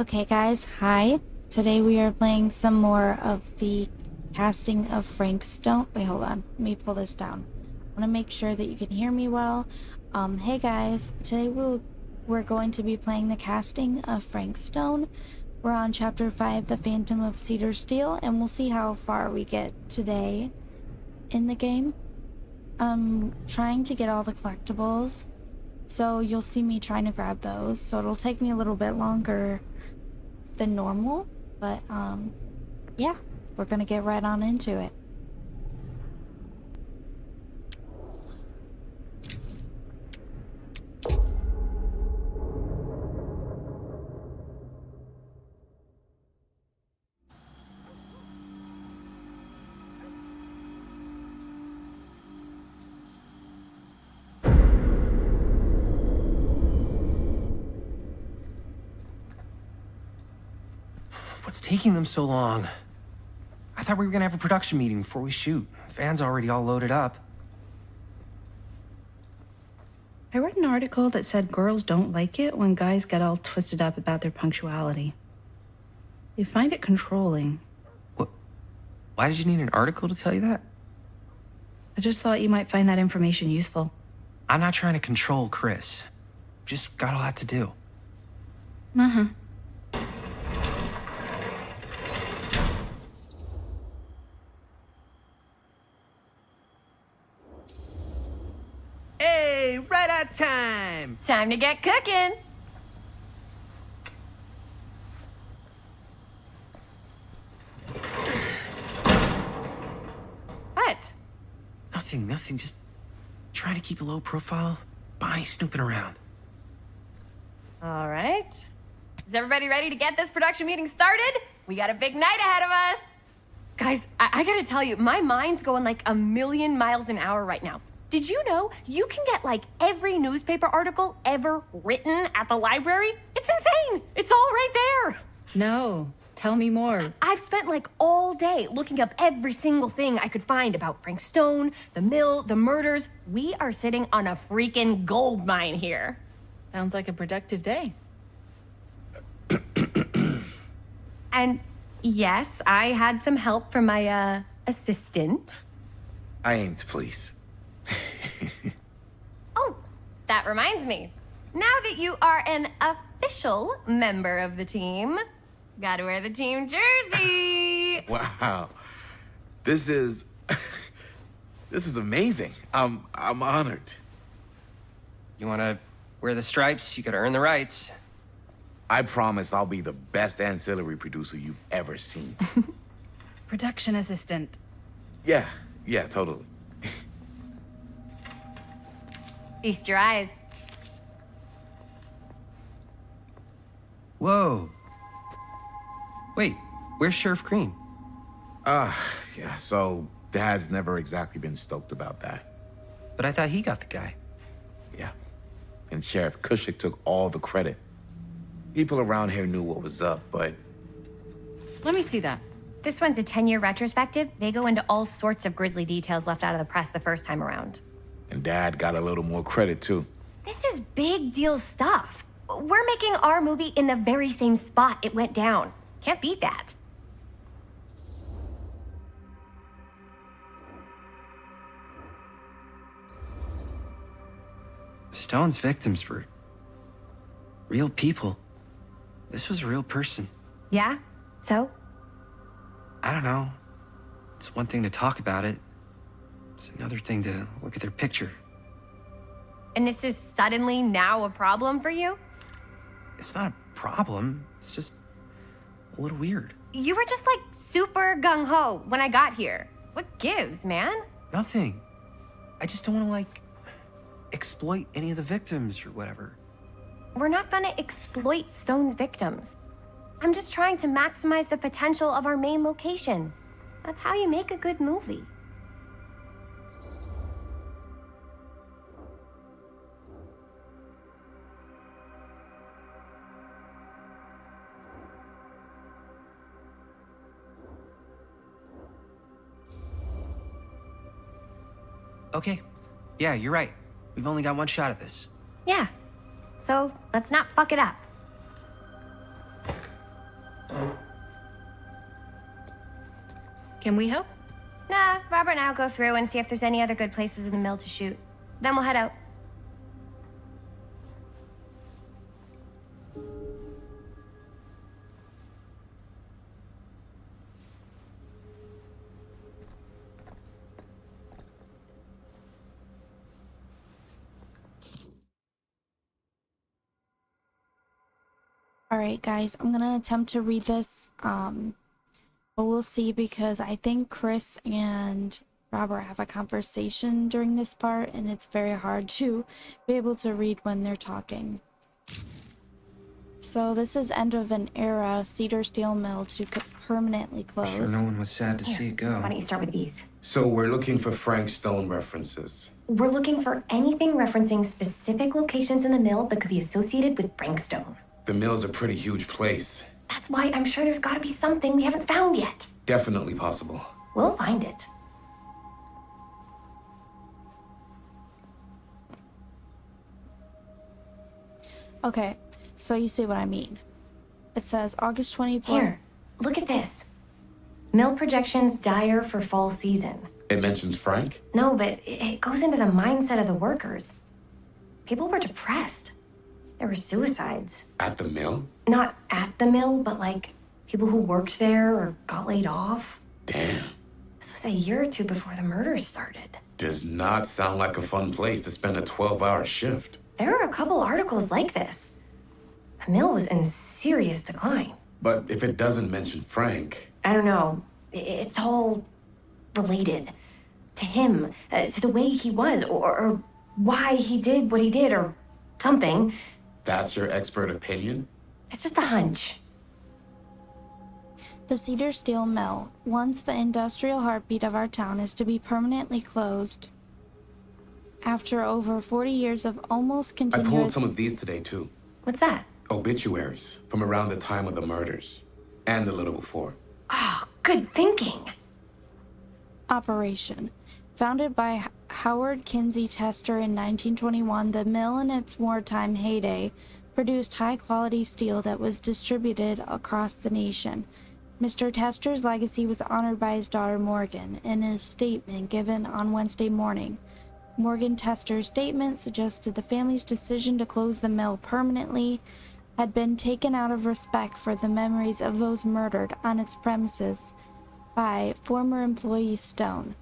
Okay guys, hi. Today we are playing some more of the casting of Frank Stone. Wait, hold on. Let me pull this down. I want to make sure that you can hear me well. Hey guys, today we're going to be playing the casting of Frank Stone. We're on chapter 5, The Phantom of Cedar Steel, and we'll see how far we get today in the game. I'm trying to get all the collectibles, so you'll see me trying to grab those. So it'll take me a little bit longer than normal, but yeah, we're gonna get right on into it. What's taking them so long? I thought we were gonna have a production meeting before we shoot. The van's already all loaded up. I read an article that said girls don't like it when guys get all twisted up about their punctuality. They find it controlling. What? Why did you need an article to tell you that? I just thought you might find that information useful. I'm not trying to control Chris. Just got a lot to do. Uh-huh. Hey, right on time! Time to get cooking. What? Nothing, just trying to keep a low profile. Bonnie snooping around. All right. Is everybody ready to get this production meeting started? We got a big night ahead of us. Guys, I gotta tell you, my mind's going like a million miles an hour right now. Did you know you can get like every newspaper article ever written at the library? It's insane. It's all right there. No, tell me more. I've spent like all day looking up every single thing I could find about Frank Stone, the mill, the murders. We are sitting on a freaking gold mine here. Sounds like a productive day. And yes, I had some help from my assistant. I aim to please. Oh, that reminds me. Now that you are an official member of the team, gotta wear the team jersey. Wow. This is this is amazing. I'm honored. You wanna wear the stripes? You gotta earn the rights. I promise I'll be the best ancillary producer you've ever seen. Production assistant. Yeah, totally. Feast your eyes. Whoa. Wait, where's Sheriff Green? Yeah, so Dad's never exactly been stoked about that. But I thought he got the guy. Yeah. And Sheriff Kushik took all the credit. People around here knew what was up, but Let me see that. This one's a 10-year retrospective. They go into all sorts of grisly details left out of the press the first time around. and Dad got a little more credit too. This is big deal stuff. We're making our movie in the very same spot it went down. Can't beat that. Stone's victims were real people. This was a real person. Yeah? So? I don't know. It's one thing to talk about it. It's another thing to look at their picture. And this is suddenly now a problem for you? It's not a problem. It's just a little weird. You were just like super gung-ho when I got here. What gives, man? Nothing. I just don't want to, like, exploit any of the victims or whatever. We're not gonna exploit Stone's victims. I'm just trying to maximize the potential of our main location. That's how you make a good movie. Okay. Yeah, you're right. We've only got one shot at this. Yeah. So let's not fuck it up. Can we help? Nah, Robert and I'll go through and see if there's any other good places in the mill to shoot. Then we'll head out. All right, guys, I'm gonna attempt to read this, but we'll see, because I think Chris and Robert have a conversation during this part, and it's very hard to be able to read when they're talking. So this is end of an era. Cedar Steel Mill to permanently Sure, close. no one was sad to see it go. Why don't you start with these? So we're looking for Frank Stone references. We're looking for anything referencing specific locations in the mill that could be associated with Frank Stone. The mill's a pretty huge place. That's why I'm sure there's gotta be something we haven't found yet. Definitely possible. We'll find it. Okay, so you see what I mean. It says August 24th. Here, look at this. Mill projections dire for fall season. It mentions Frank? No, but it goes into the mindset of the workers. People were depressed. There were suicides. At the mill? Not at the mill, but like people who worked there or got laid off. Damn. This was a year or two before the murders started. Does not sound like a fun place to spend a 12-hour shift. There are a couple articles like this. The mill was in serious decline. But if it doesn't mention Frank, I don't know. It's all related to him, to the way he was, or why he did what he did, or something. that's your expert opinion? It's just a hunch. The Cedar Steel Mill, once the industrial heartbeat of our town, is to be permanently closed. After over 40 years of almost I continuous pulled some of these today, too. What's that? Obituaries from around the time of the murders. And a little before. Oh, good thinking. operation. Founded by Howard Kinsey Tester in 1921, the mill in its wartime heyday produced high-quality steel that was distributed across the nation. Mr. Tester's legacy was honored by his daughter Morgan in a statement given on Wednesday morning. Morgan Tester's statement suggested the family's decision to close the mill permanently had been taken out of respect for the memories of those murdered on its premises by former employee Stone.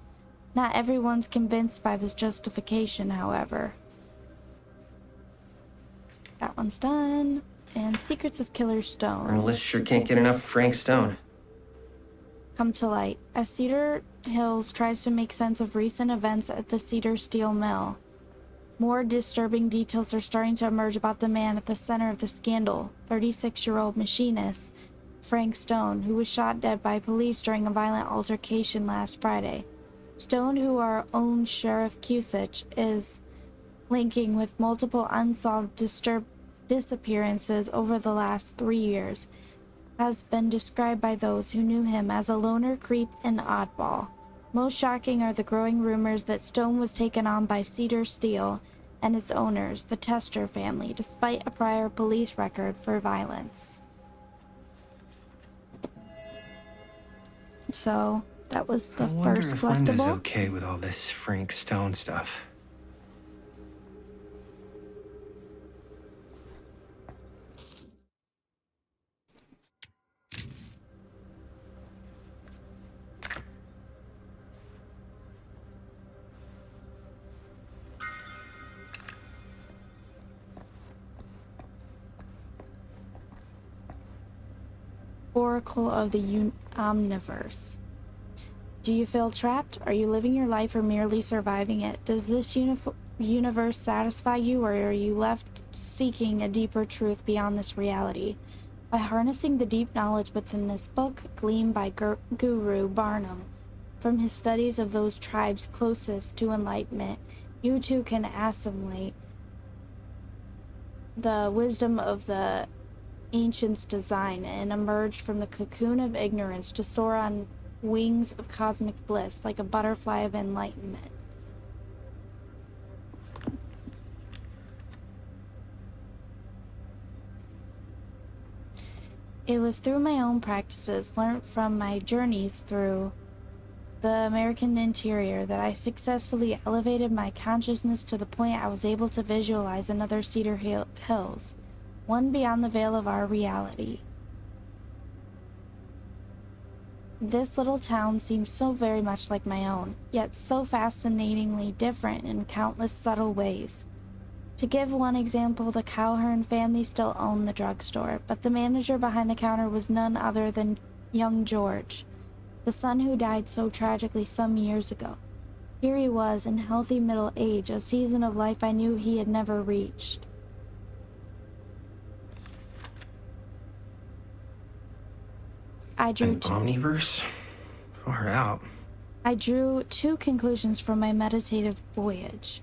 Not everyone's convinced by this justification, however. That one's done. And Secrets of Killer Stone Journalists sure can't get enough of Frank Stone. come to light as Cedar Hills tries to make sense of recent events at the Cedar Steel Mill. More disturbing details are starting to emerge about the man at the center of the scandal, 36-year-old machinist Frank Stone, who was shot dead by police during a violent altercation last Friday. Stone, who our own Sheriff Cusick is linking with multiple unsolved disappearances over the last 3 years, has been described by those who knew him as a loner, creep, and oddball. Most shocking are the growing rumors that Stone was taken on by Cedar Steel and its owners, the Tester family, despite a prior police record for violence. So, that was the I wonder first if Linda's collectible. okay with all this Frank Stone stuff. Oracle of the Omniverse. Do you feel trapped? Are you living your life or merely surviving it? Does this universe satisfy you, or are you left seeking a deeper truth beyond this reality? By harnessing the deep knowledge within this book, gleaned by Guru Barnum from his studies of those tribes closest to enlightenment, you too can assimilate the wisdom of the ancients' design and emerge from the cocoon of ignorance to soar on wings of cosmic bliss like a butterfly of enlightenment. It was through my own practices, learned from my journeys through the American interior that I successfully elevated my consciousness to the point I was able to visualize another Cedar Hills, one beyond the veil of our reality. This little town seems so very much like my own, yet so fascinatingly different in countless subtle ways. To give one example, the Cowhern family still owned the drugstore, but the manager behind the counter was none other than young George, the son who died so tragically some years ago. Here he was, in healthy middle age, a season of life I knew he had never reached. I drew An omniverse? Far out. I drew two conclusions from my meditative voyage.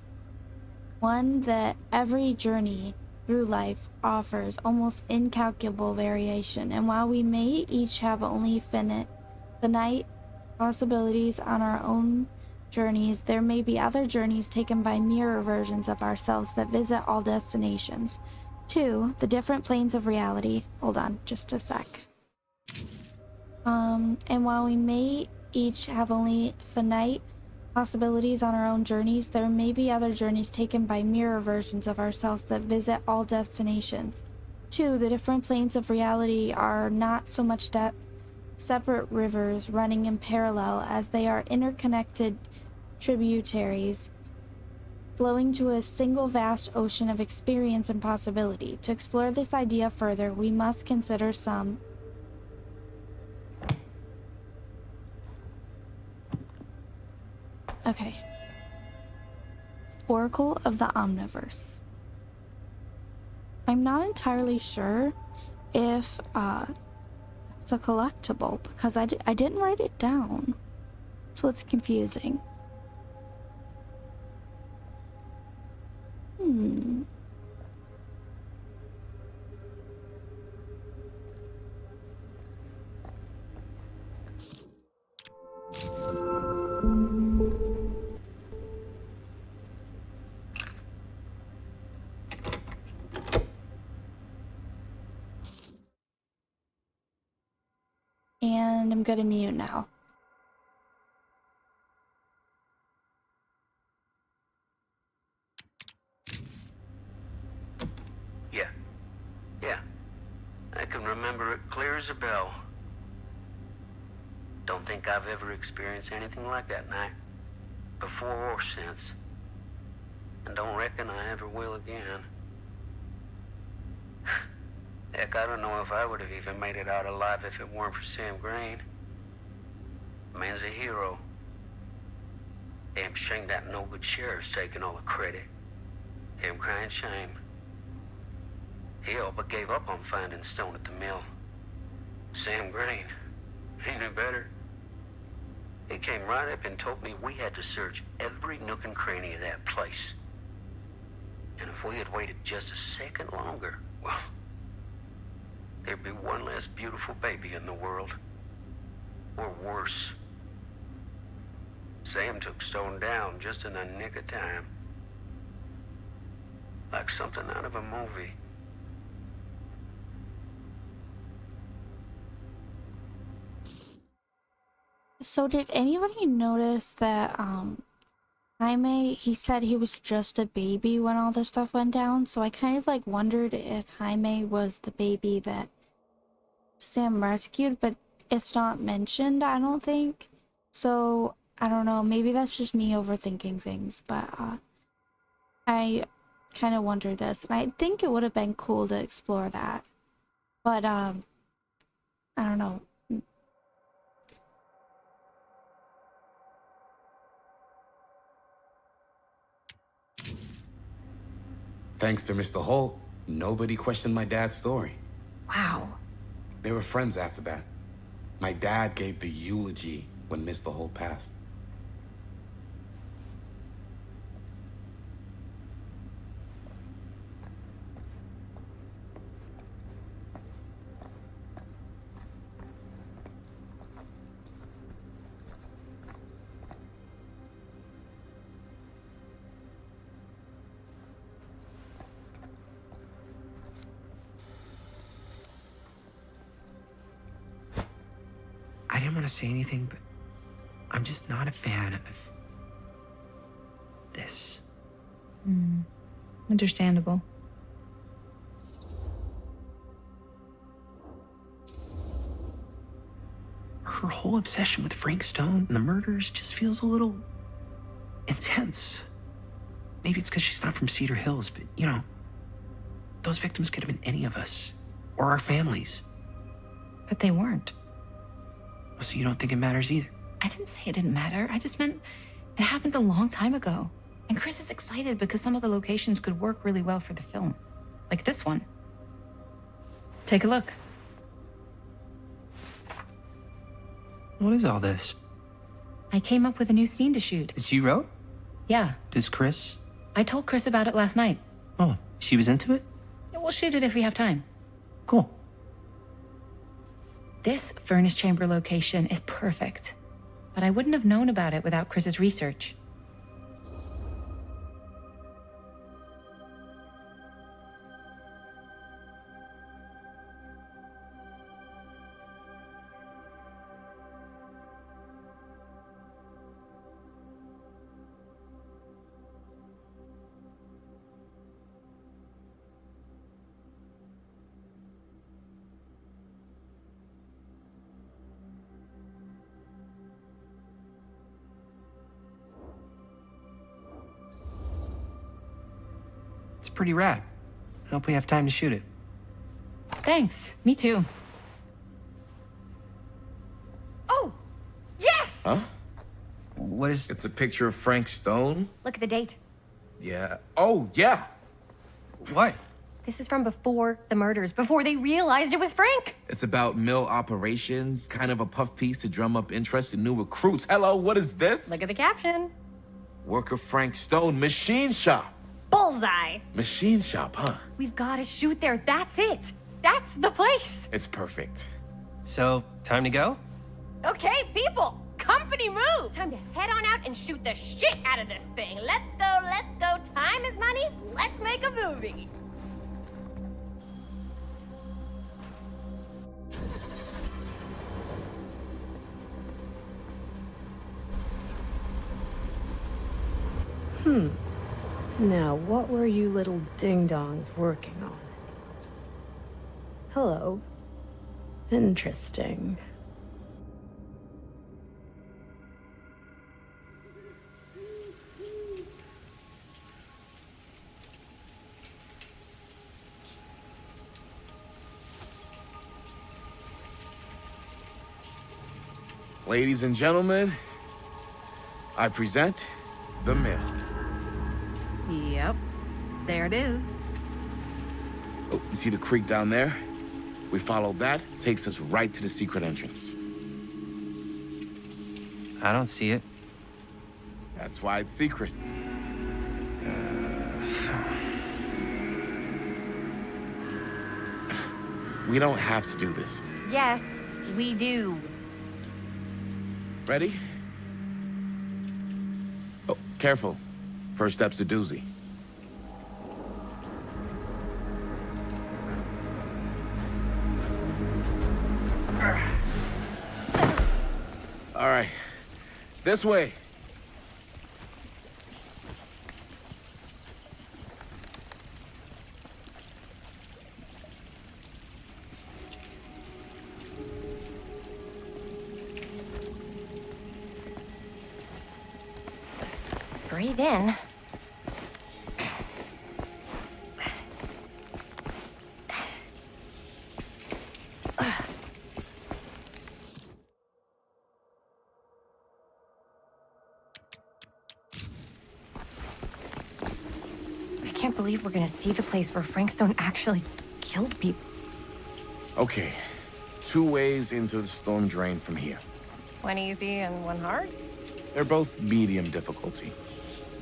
One, that every journey through life offers almost incalculable variation, and while we may each have only finite possibilities on our own journeys, there may be other journeys taken by mirror versions of ourselves that visit all destinations. Two, the different planes of reality. Hold on, just a sec. And while we may each have only finite possibilities on our own journeys, there may be other journeys taken by mirror versions of ourselves that visit all destinations. Two, the different planes of reality are not so much separate rivers running in parallel as they are interconnected tributaries flowing to a single vast ocean of experience and possibility. To explore this idea further, we must consider some Okay. Oracle of the Omniverse. I'm not entirely sure if it's a collectible because I didn't write it down. That's what's confusing. And I'm gonna mute now. Yeah. I can remember it clear as a bell. Don't think I've ever experienced anything like that night, before or since. And don't reckon I ever will again. Heck, I don't know if I would have even made it out alive if it weren't for Sam Green. Man's a hero. Damn shame that no-good sheriff's taking all the credit. Damn crying shame. He all but gave up on finding Stone at the mill. Sam Green, he knew better. He came right up and told me we had to search every nook and cranny of that place. And if we had waited just a second longer, well, there'd be one less beautiful baby in the world. Or worse. Sam took Stone down just in the nick of time. Like something out of a movie. So did anybody notice that Jaime, he said he was just a baby when all this stuff went down, so I kind of like wondered if Jaime was the baby that Sam rescued, but it's not mentioned, I don't think. So I don't know, maybe that's just me overthinking things, but I kind of wondered this, and I think it would have been cool to explore that. But I don't know. Thanks to Mr. Holt, nobody questioned my dad's story. Wow. They were friends after that. My dad gave the eulogy when Mr. Holt passed. I didn't want to say anything, but I'm just not a fan of this. Understandable. Her whole obsession with Frank Stone and the murders just feels a little intense. Maybe it's because she's not from Cedar Hills, but you know, those victims could have been any of us or our families. But they weren't. So you don't think it matters either? I didn't say it didn't matter. I just meant it happened a long time ago. And Chris is excited because some of the locations could work really well for the film. Like this one. Take a look. What is all this? I came up with a new scene to shoot. That you wrote? Yeah, Does Chris? I told Chris about it last night. Oh, she was into it? Yeah, we'll shoot it if we have time. Cool. This furnace chamber location is perfect. But I wouldn't have known about it without Chris's research. It's pretty rad. I hope we have time to shoot it. Thanks, me too. Oh, yes! Huh? What is... It's a picture of Frank Stone? Look at the date. Yeah. Oh, yeah. What? This is from before the murders, before they realized it was Frank. It's about mill operations, kind of a puff piece to drum up interest in new recruits. Hello, what is this? Look at the caption. Worker Frank Stone, machine shop. Bullseye. Machine shop, huh? We've got to shoot there. That's it. That's the place. It's perfect. So, time to go? Okay, people. Company move. Time to head on out and shoot the shit out of this thing. Let's go, let's go. Time is money. Let's make a movie. Now, what were you little ding-dongs working on? Hello. Interesting. Ladies and gentlemen, I present The Mill. Yep, there it is. Oh, you see the creek down there? We follow that, takes us right to the secret entrance. I don't see it. That's why it's secret. We don't have to do this. Yes, we do. Ready? Oh, careful. First step's a doozy. All right. This way. Breathe in. I can't believe we're gonna see the place where Frank Stone actually killed people. Okay. 2 ways into the storm drain from here. One easy and one hard? They're both medium difficulty.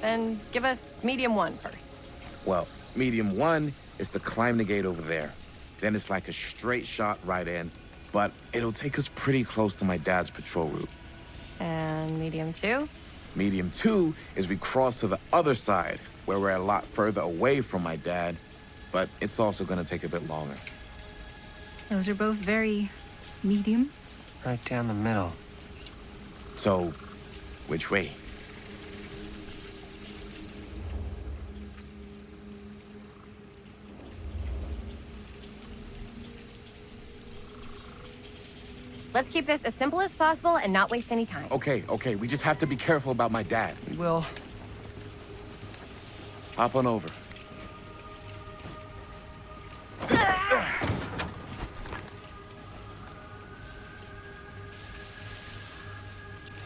Then give us medium one first. Well, medium 1 is to climb the gate over there. Then it's like a straight shot right in, but it'll take us pretty close to my dad's patrol route. And medium two? Medium 2 is we cross to the other side, where we're a lot further away from my dad, but it's also gonna take a bit longer. Those are both very medium. Right down the middle. So, Which way? Let's keep this as simple as possible and not waste any time. Okay, we just have to be careful about my dad. We will. Hop on over.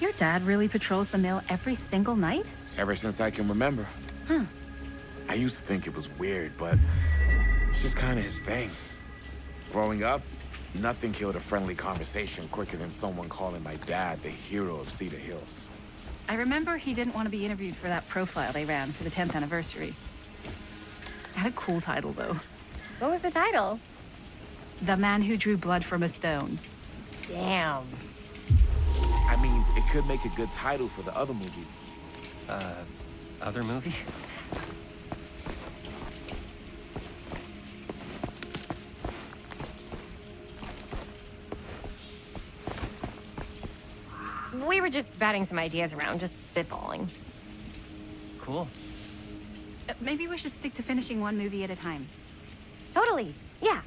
Your dad really patrols the mill every single night? Ever since I can remember. Huh. I used to think it was weird, but it's just kind of his thing. Growing up, nothing killed a friendly conversation quicker than someone calling my dad the hero of Cedar Hills. I remember he didn't want to be interviewed for that profile they ran for the 10th anniversary. Had a cool title, though. What was the title? The Man Who Drew Blood from a Stone. Damn. I mean, it could make a good title for the other movie. Other movie? We were just batting some ideas around, just spitballing. Cool. Maybe we should stick to finishing one movie at a time. Totally. Yeah.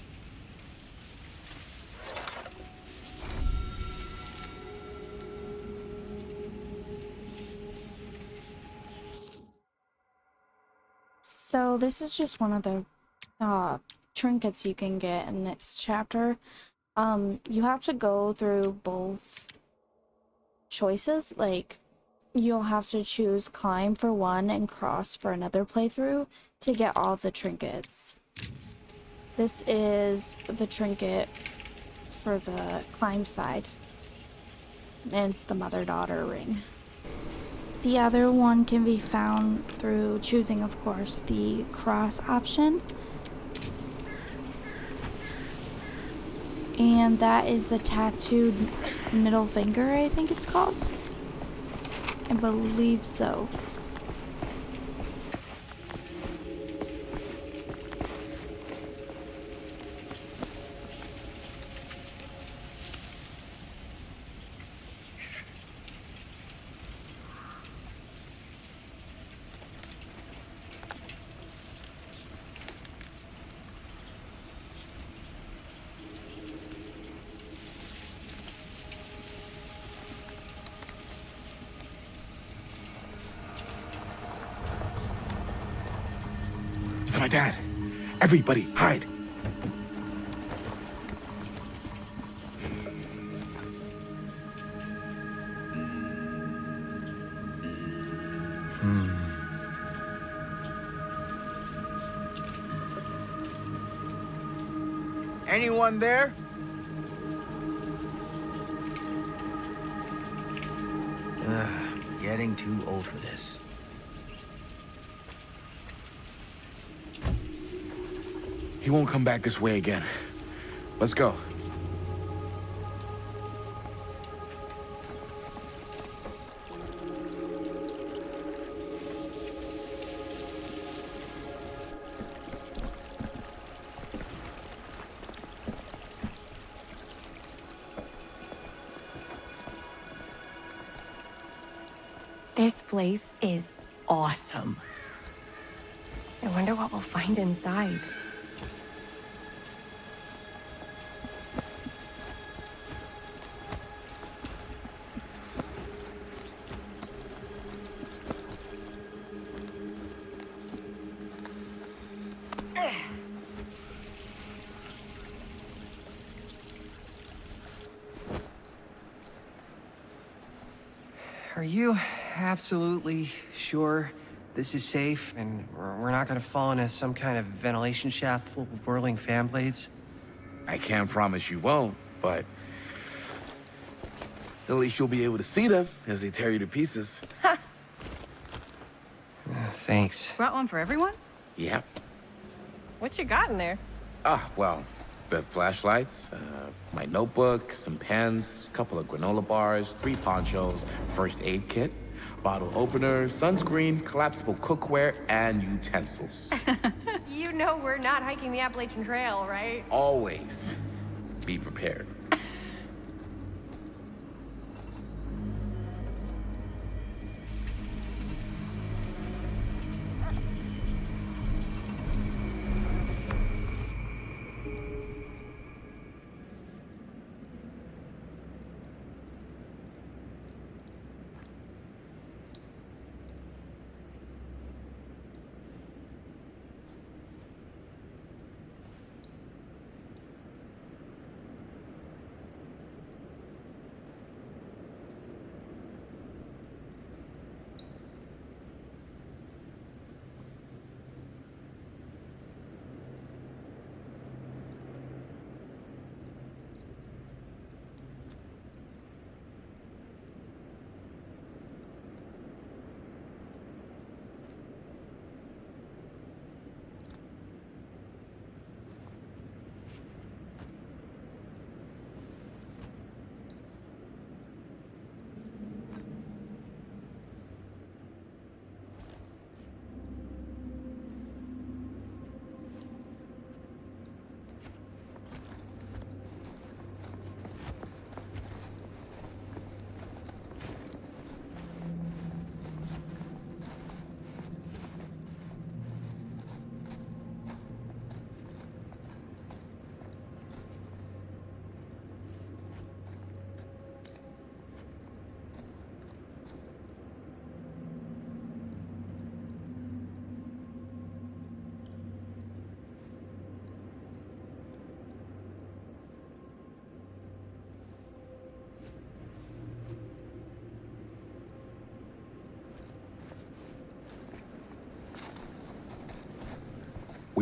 So this is just one of the trinkets you can get in this chapter. You have to go through both choices. Like, you'll have to choose climb for one and cross for another playthrough to get all the trinkets. This is the trinket for the climb side, and it's the mother-daughter ring. The other one can be found through choosing, of course, the cross option. And that is the tattooed middle finger, I think it's called. I believe so. It's my dad. Everybody, hide. Anyone there? Getting too old for this. He won't come back this way again. Let's go. This place is awesome. I wonder what we'll find inside. Are you absolutely sure this is safe and we're not gonna fall into some kind of ventilation shaft full of whirling fan blades? I can't promise you won't, but at least you'll be able to see them as they tear you to pieces. Thanks. Brought one for everyone? Yep. What you got in there? Well, the flashlights, my notebook, some pens, a couple of granola bars, 3 ponchos, first aid kit, bottle opener, sunscreen, collapsible cookware, and utensils. You know we're not hiking the Appalachian Trail, right? Always be prepared.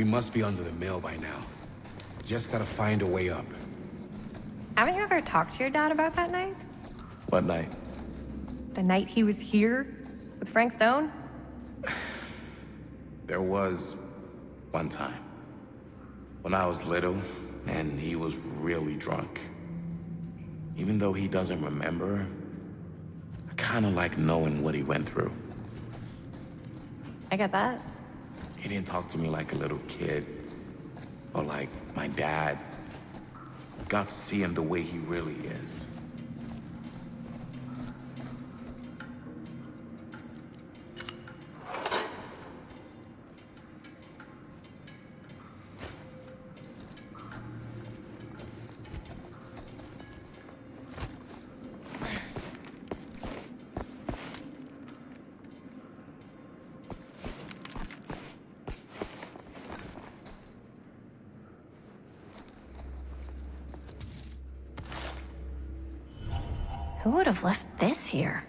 We must be under the mill by now. Just gotta find a way up. Haven't you ever talked to your dad about that night? What night? The night he was here with Frank Stone? There was one time. When I was little, and he was really drunk. Even though he doesn't remember, I kinda like knowing what he went through. I get that. He didn't talk to me like a little kid, or like my dad. Got to see him the way he really is. Who would have left this here?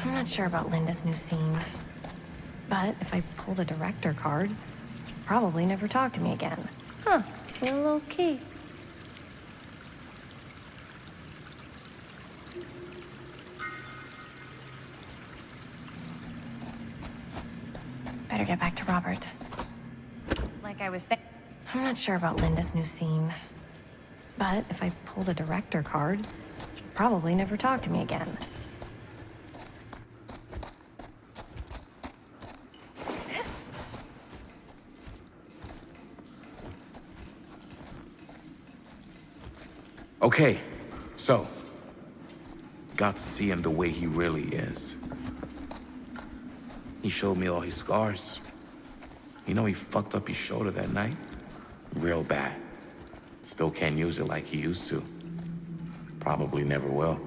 I'm not sure about Linda's new scene. But if I pull the director card, she'll probably never talk to me again. Huh, real low key. Better get back to Robert. Like I was saying. I'm not sure about Linda's new scene. But if I pull the director card, she'll probably never talk to me again. Okay, so, got to see him the way he really is. He showed me all his scars. You know he fucked up his shoulder that night? Real bad. Still can't use it like he used to. Probably never will.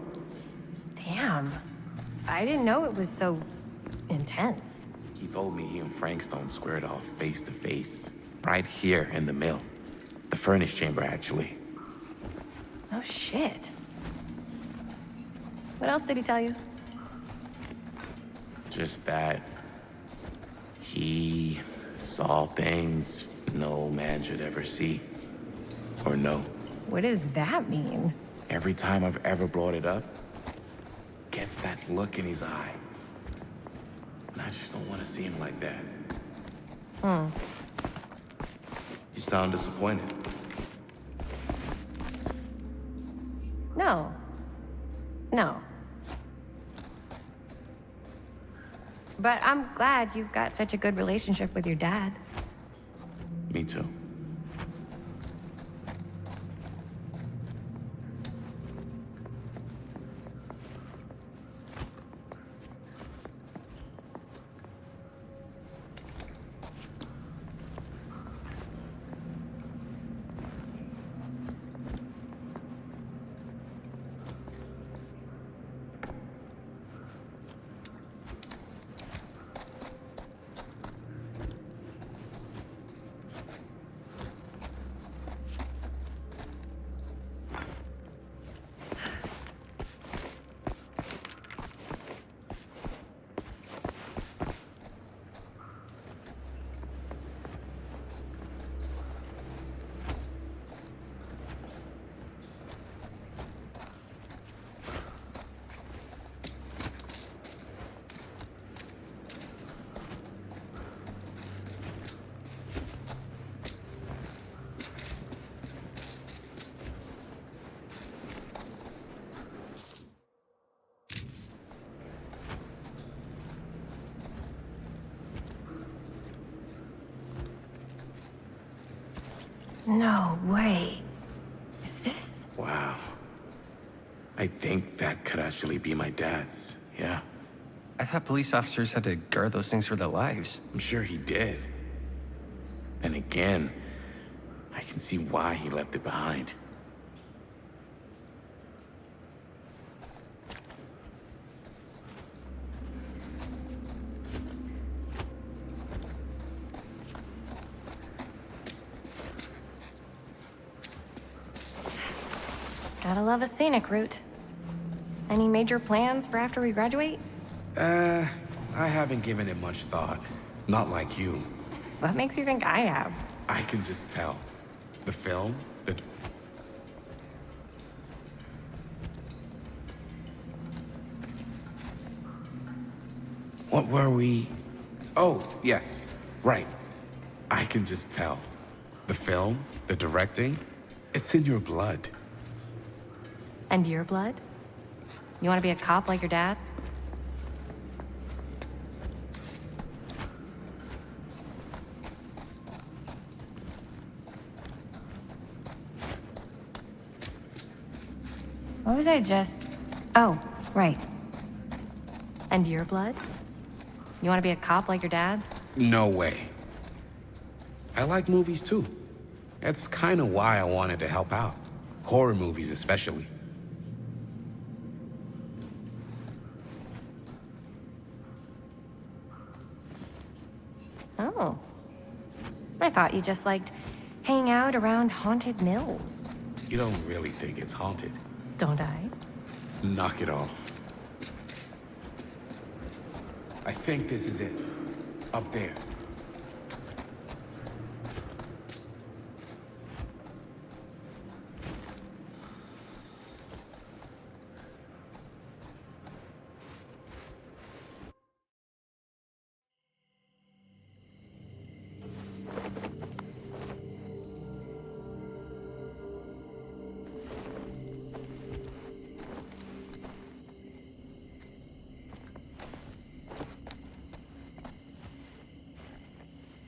Damn. I didn't know it was so intense. He told me he and Frank Stone squared off face to face. Right here in the mill. The furnace chamber, actually. Oh, shit. What else did he tell you? Just that he saw things no man should ever see or know. What does that mean? Every time I've ever brought it up, gets that look in his eye. And I just don't want to see him like that. You sound disappointed. No. No. But I'm glad you've got such a good relationship with your dad. Me too. No way. Is this? Wow. I think that could actually be my dad's. Yeah. I thought police officers had to guard those things for their lives. I'm sure he did. Then again, I can see why he left it behind. Gotta love a scenic route. Any major plans for after we graduate? I haven't given it much thought. Not like you. What makes you think I have? I can just tell. The film, the... What were we... Oh, yes. Right. I can just tell. The film, the directing, it's in your blood. And your blood? You want to be a cop like your dad? What was I just... Oh, right. And your blood? You want to be a cop like your dad? No way. I like movies too. That's kind of why I wanted to help out. Horror movies especially. Oh. I thought you just liked hanging out around haunted mills. You don't really think it's haunted. Don't I? Knock it off. I think this is it. Up there.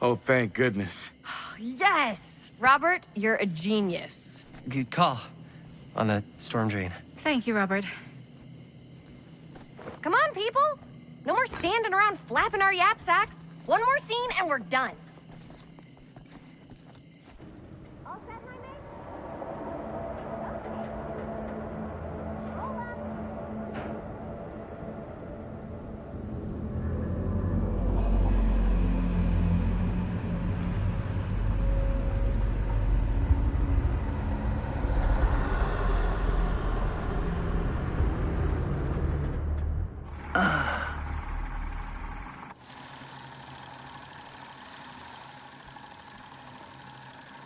Oh, thank goodness. Yes! Robert, you're a genius. Good call on the storm drain. Thank you, Robert. Come on, people! No more standing around flapping our yap sacks. One more scene and we're done. All set, my mate? Roll up.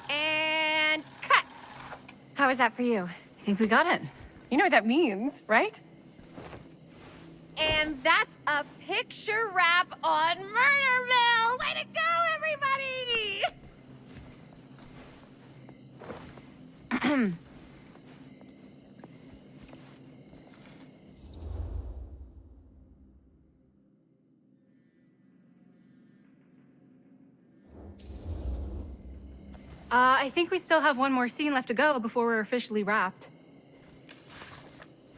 And cut! How was that for you? I think we got it. You know what that means, right? And that's a picture wrap on Murderville! Way to go, everybody! I think we still have one more scene left to go before we're officially wrapped.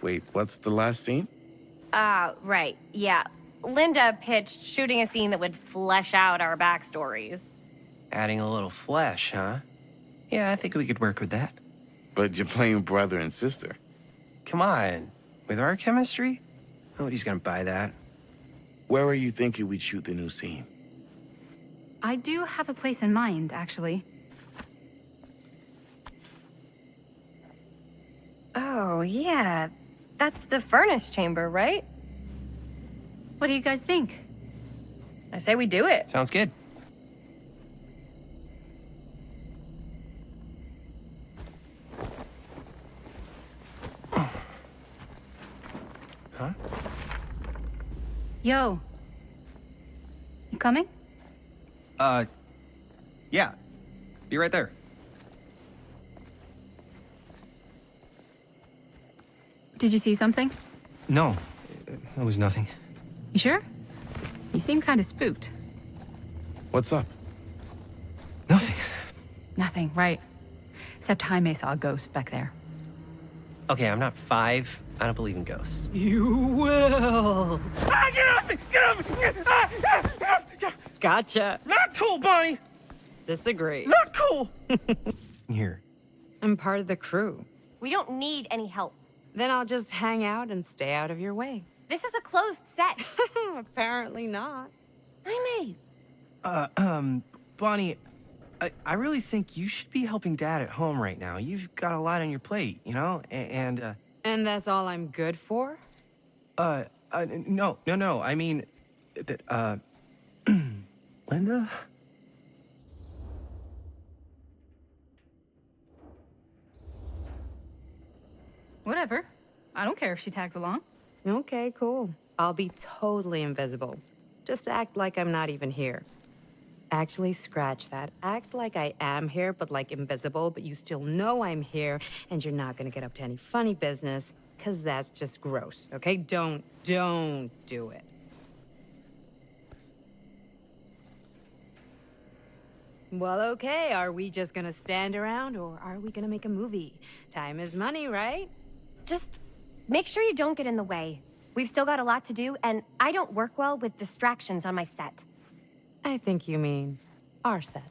Wait, what's the last scene? Right, yeah. Linda pitched shooting a scene that would flesh out our backstories. Adding a little flesh, huh? Yeah, I think we could work with that. But you're playing brother and sister. Come on. With our chemistry? Nobody's gonna buy that. Where were you thinking we'd shoot the new scene? I do have a place in mind, actually. Oh, yeah. That's the furnace chamber, right? What do you guys think? I say we do it. Sounds good. Huh? Yo. You coming? Yeah. Be right there. Did you see something? No, it was nothing. You sure? You seem kind of spooked. What's up? Nothing. Nothing, right. Except Jaime saw a ghost back there. Okay, I'm not 5. I don't believe in ghosts. You will. Ah, get off me! Get off me! Gotcha. Not cool, Bonnie! Disagree. Not cool! Here. I'm part of the crew. We don't need any help. Then I'll just hang out and stay out of your way. This is a closed set. Apparently not. Jaime! Bonnie, I really think you should be helping Dad at home right now. You've got a lot on your plate, you know? And that's all I'm good for? no. I mean, Linda? Whatever. I don't care if she tags along. Okay, cool. I'll be totally invisible. Just act like I'm not even here. Actually, scratch that. Act like I am here, but like invisible, but you still know I'm here, and you're not gonna get up to any funny business, because that's just gross, okay? Don't do it. Well, okay, are we just gonna stand around, or are we gonna make a movie? Time is money, right? Just make sure you don't get in the way. We've still got a lot to do, and I don't work well with distractions on my set. I think you mean our set.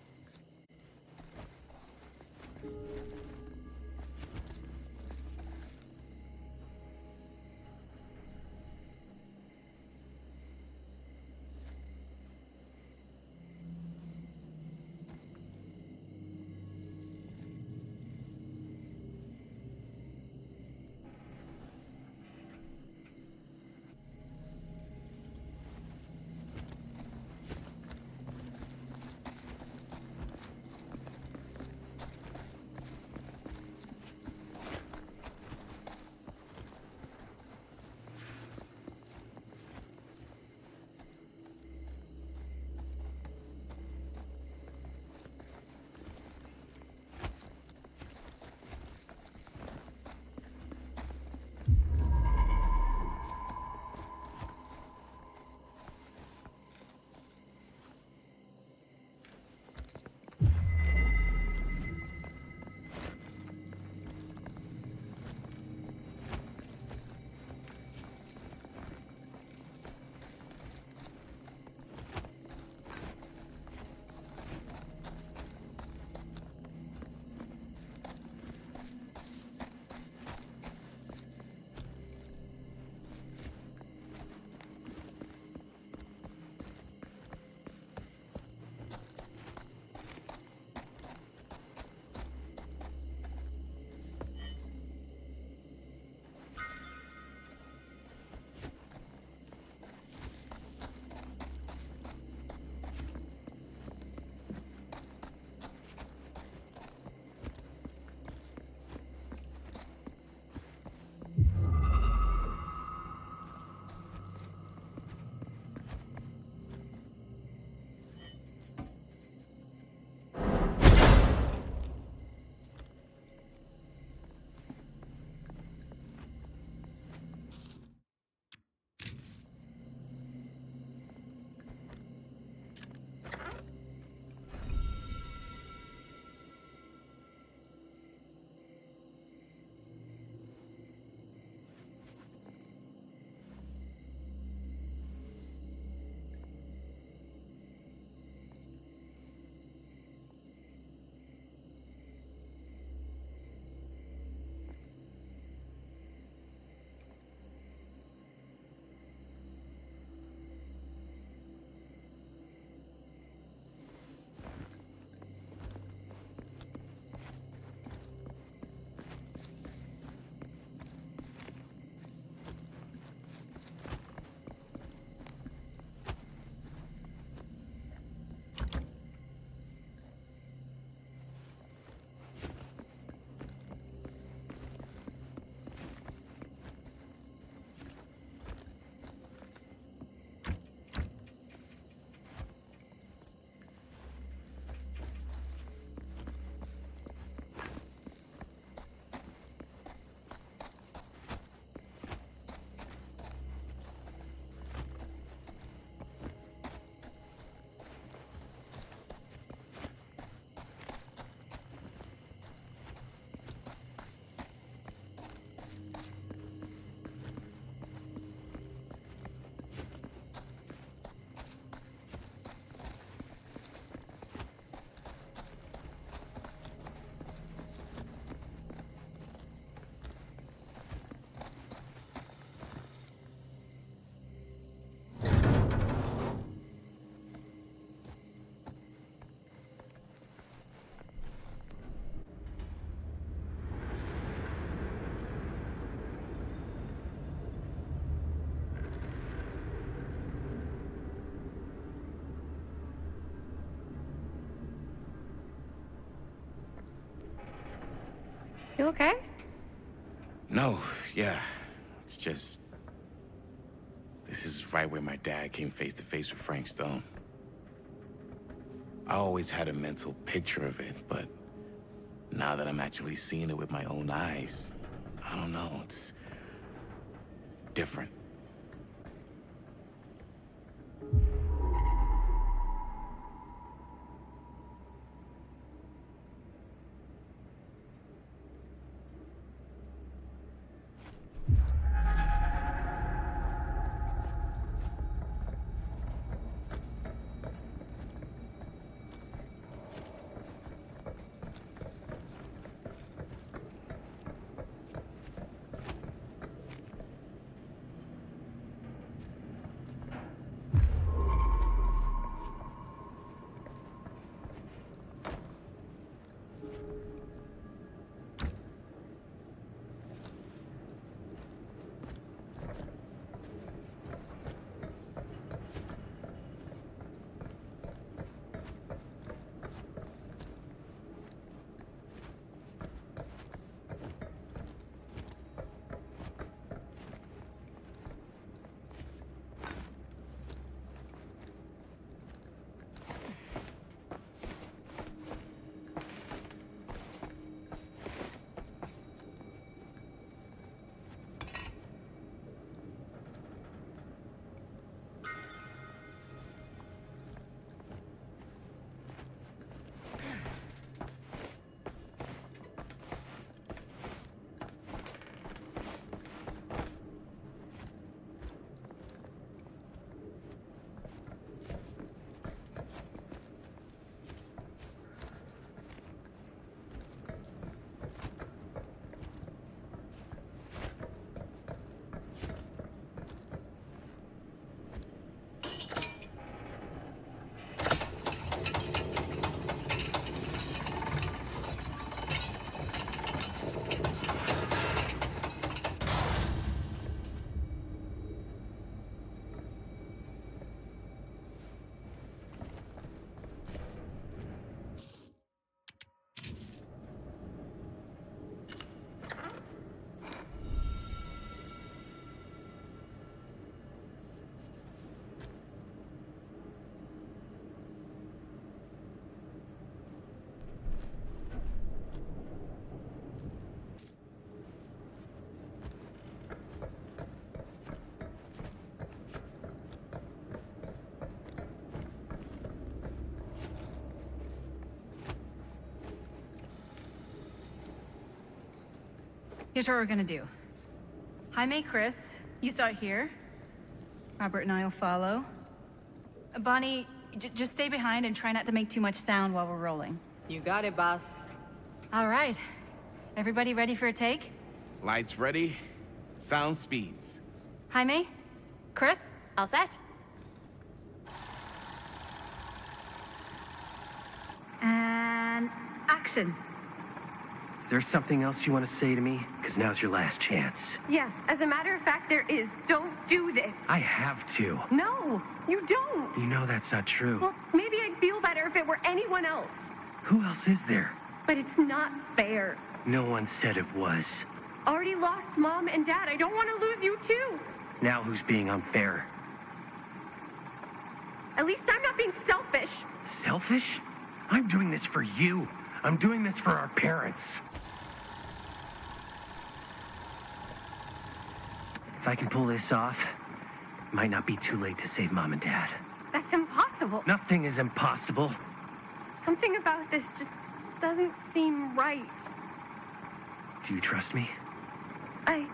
You okay? No, yeah. It's just... This is right where my dad came face to face with Frank Stone. I always had a mental picture of it, but now that I'm actually seeing it with my own eyes, I don't know, it's different. Here's what we're gonna do. Jaime, Chris, you start here. Robert and I will follow. Bonnie, just stay behind and try not to make too much sound while we're rolling. You got it, boss. All right. Everybody ready for a take? Lights ready, sound speeds. Jaime? Chris? All set? And action. Is there something else you want to say to me? Because now's your last chance. Yeah, as a matter of fact, there is. Don't do this. I have to. No, you don't. You know that's not true. Well, maybe I'd feel better if it were anyone else. Who else is there? But it's not fair. No one said it was. Already lost Mom and Dad. I don't want to lose you too. Now who's being unfair? At least I'm not being selfish. Selfish? I'm doing this for you. I'm doing this for our parents. If I can pull this off, it might not be too late to save Mom and Dad. That's impossible. Nothing is impossible. Something about this just doesn't seem right. Do you trust me? I...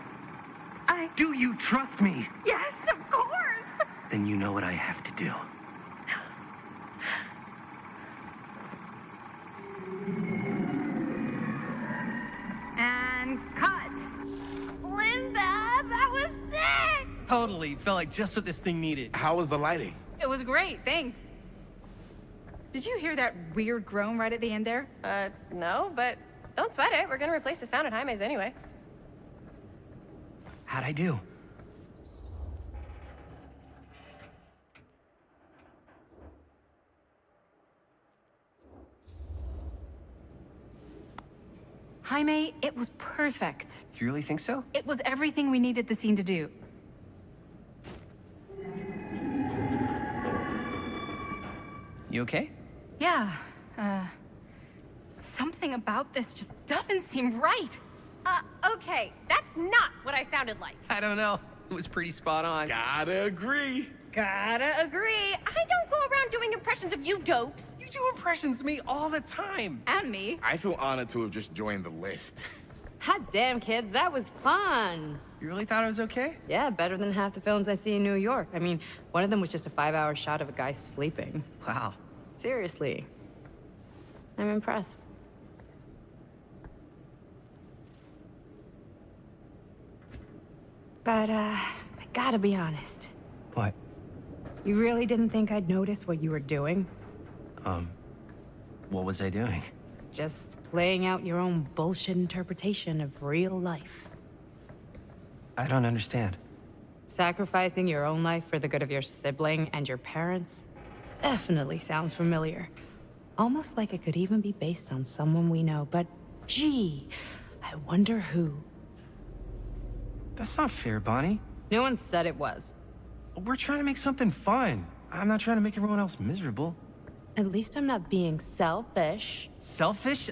Do you trust me? Yes, of course! Then you know what I have to do. And cut. Linda, that was sick! Totally. Felt like just what this thing needed. How was the lighting? It was great, thanks. Did you hear that weird groan right at the end there? No, but don't sweat it. We're gonna replace the sound at Jaime's anyway. How'd I do? Jaime, it was perfect. You really think so? It was everything we needed the scene to do. You okay? Yeah, something about this just doesn't seem right. Okay, that's not what I sounded like. I don't know. It was pretty spot on. Gotta agree. Gotta agree. I don't go around doing impressions of you dopes. You do impressions of me all the time. And me. I feel honored to have just joined the list. Hot damn, kids, that was fun. You really thought I was okay? Yeah, better than half the films I see in New York. I mean, one of them was just a 5-hour shot of a guy sleeping. Wow. Seriously. I'm impressed. But, I gotta be honest. What? You really didn't think I'd notice what you were doing? What was I doing? Just playing out your own bullshit interpretation of real life. I don't understand. Sacrificing your own life for the good of your sibling and your parents definitely sounds familiar. Almost like it could even be based on someone we know, but gee, I wonder who. That's not fair, Bonnie. No one said it was. We're trying to make something fun. I'm not trying to make everyone else miserable. At least I'm not being selfish. Selfish?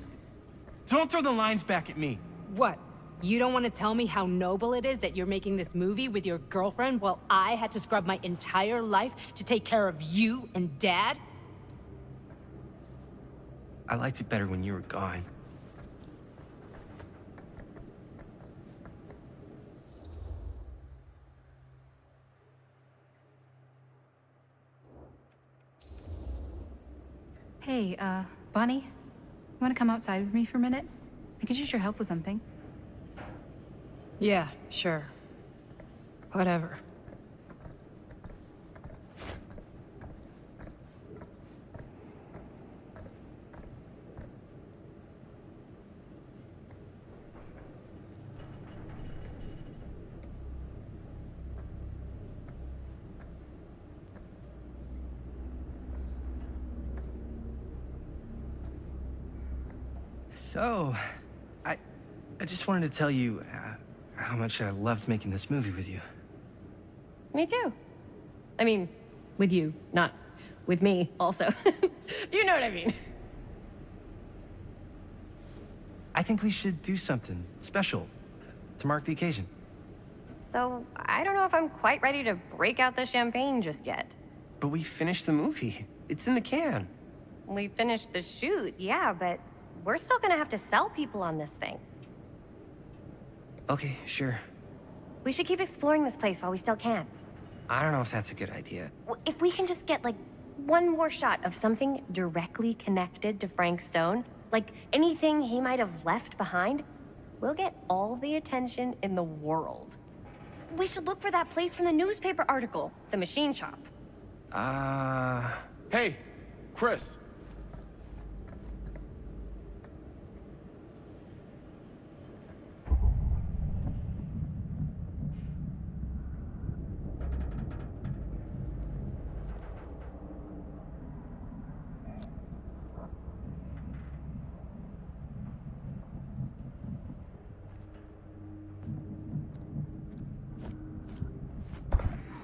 Don't throw the lines back at me. What? You don't want to tell me how noble it is that you're making this movie with your girlfriend while I had to scrub my entire life to take care of you and Dad? I liked it better when you were gone. Hey, Bonnie, you want to come outside with me for a minute? I could use your help with something. Yeah, sure. Whatever. So, I just wanted to tell you how much I loved making this movie with you. Me too. I mean, with you, not with me, also. You know what I mean. I think we should do something special to mark the occasion. So, I don't know if I'm quite ready to break out the champagne just yet. But we finished the movie. It's in the can. We finished the shoot, yeah, but we're still gonna have to sell people on this thing. Okay, sure. We should keep exploring this place while we still can. I don't know if that's a good idea. If we can just get, like, one more shot of something directly connected to Frank Stone, like anything he might have left behind, we'll get all the attention in the world. We should look for that place from the newspaper article, the machine shop. Hey, Chris.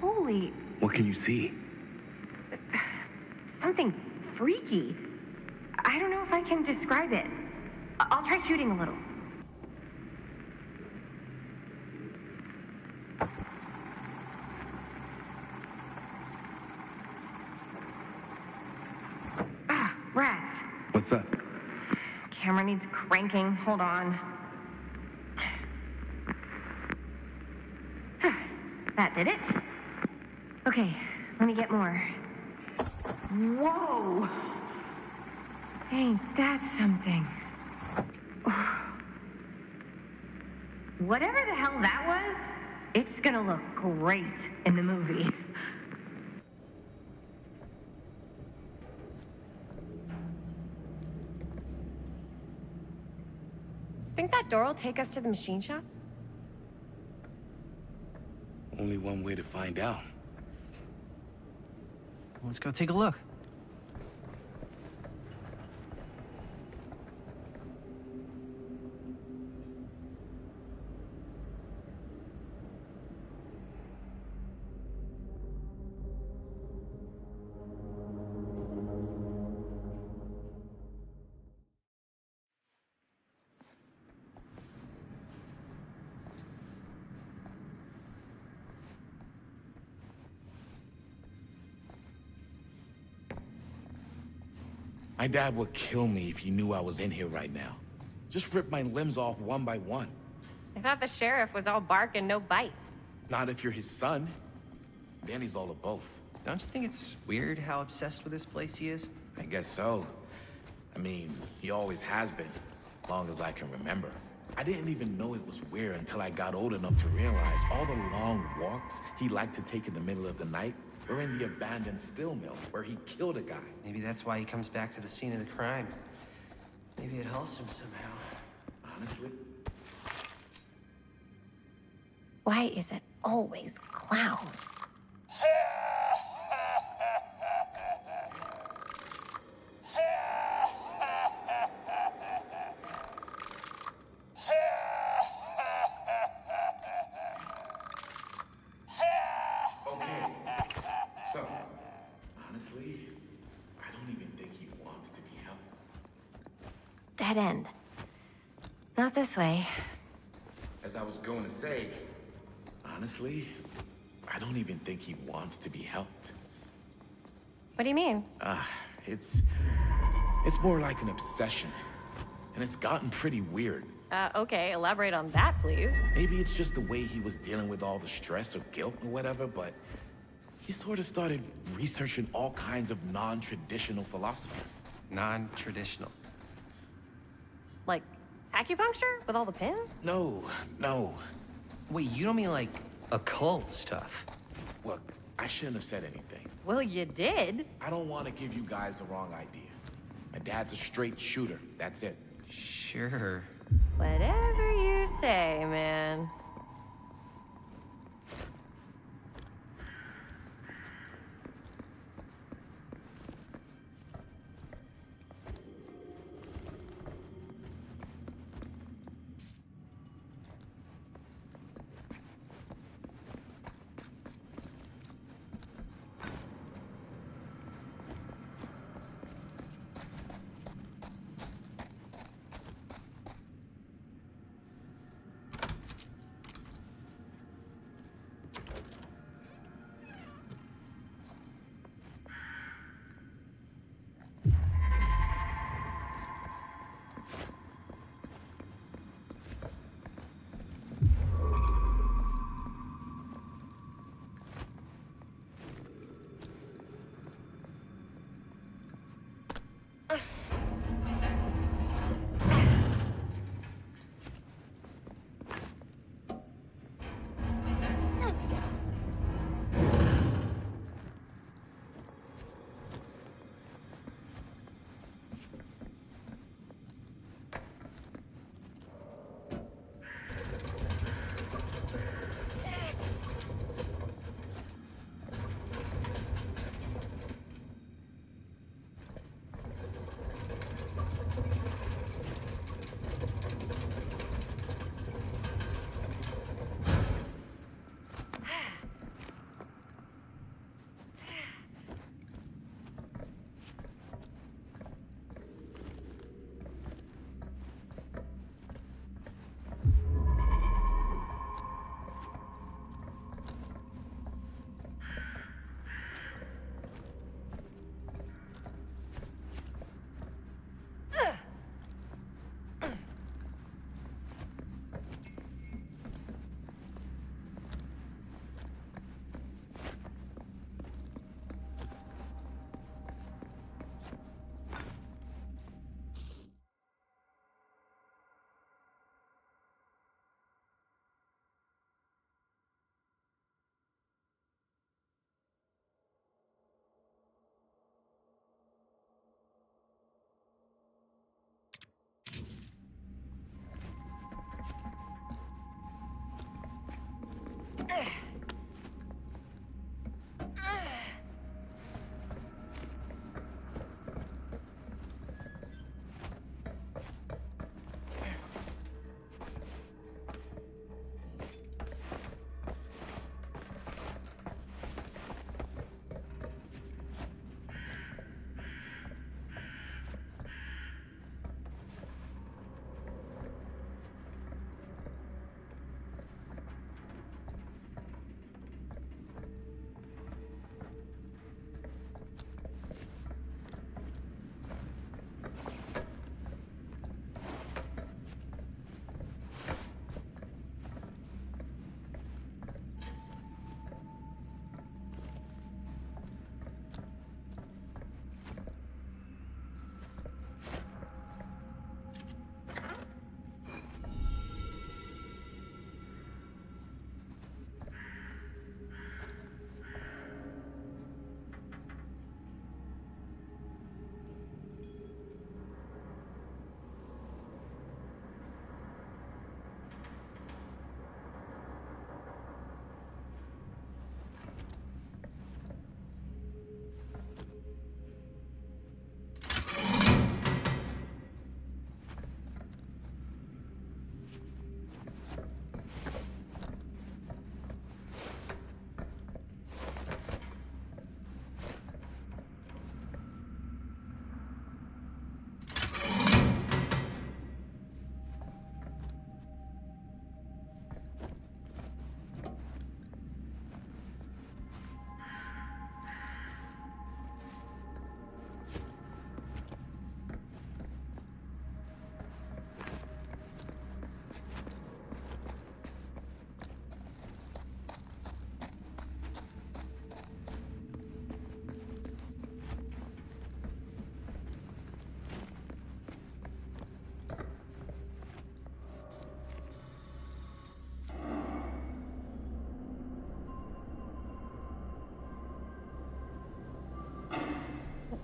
Holy, What can you see? something freaky. I don't know if I can describe it. I'll try shooting a little. Ah, rats. What's up? Camera needs cranking. Hold on. That did it. Okay, let me get more. Whoa! Ain't that something? Whatever the hell that was, it's gonna look great in the movie. Think that door will take us to the machine shop? Only one way to find out. Let's go take a look. My dad would kill me if he knew I was in here right now. Just rip my limbs off one by one. I thought the sheriff was all bark and no bite. Not if you're his son. Then he's all of both. Don't you think it's weird how obsessed with this place he is? I guess so. I mean, he always has been, long as I can remember. I didn't even know it was weird until I got old enough to realize all the long walks he liked to take in the middle of the night were in the abandoned steel mill where he killed a guy. Maybe that's why he comes back to the scene of the crime. Maybe it helps him somehow. Honestly, Why is it always clowns? okay. So, honestly, I don't even think he wants to be helped. Dead end. Not this way. As I was going to say, honestly, I don't even think he wants to be helped. What do you mean? It's more like an obsession. And it's gotten pretty weird. Okay, elaborate on that, please. Maybe it's just the way he was dealing with all the stress or guilt or whatever, but he sort of started researching all kinds of non-traditional philosophies. Non-traditional. Like acupuncture with all the pins? No. Wait, you don't mean like occult stuff? Look, I shouldn't have said anything. Well, you did. I don't want to give you guys the wrong idea. My dad's a straight shooter, that's it. Sure. Whatever you say, man.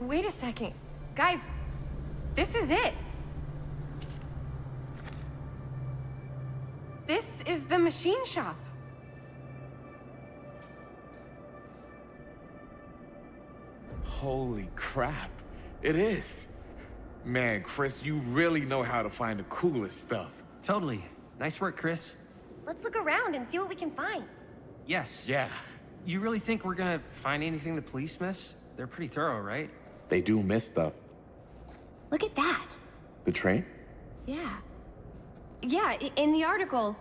Wait a second. Guys, this is it. This is the machine shop. Holy crap. It is. Man, Chris, you really know how to find the coolest stuff. Totally. Nice work, Chris. Let's look around and see what we can find. Yes. Yeah, You really think we're gonna find anything the police miss? They're pretty thorough, right? they do miss stuff. Look at that. The train? Yeah. Yeah, in the article,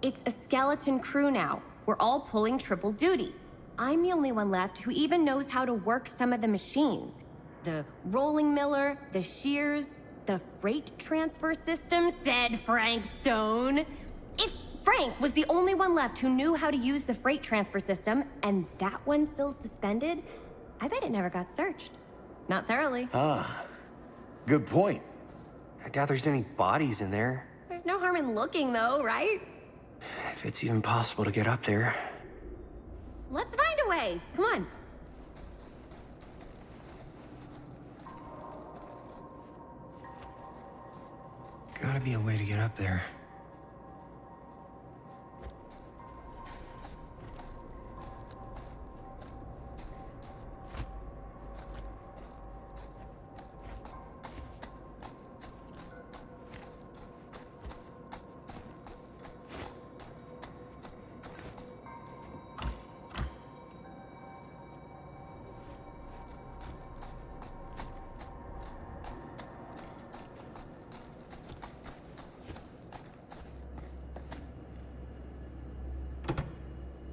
it's a skeleton crew now. We're all pulling triple duty. I'm the only one left who even knows how to work some of the machines. The rolling miller, the shears, the freight transfer system, said Frank Stone. If Frank was the only one left who knew how to use the freight transfer system, and that one's still suspended, I bet it never got searched. Not thoroughly. Ah, good point. I doubt there's any bodies in there. There's no harm in looking, though, right? If it's even possible to get up there. Let's find a way. Come on. Gotta be a way to get up there.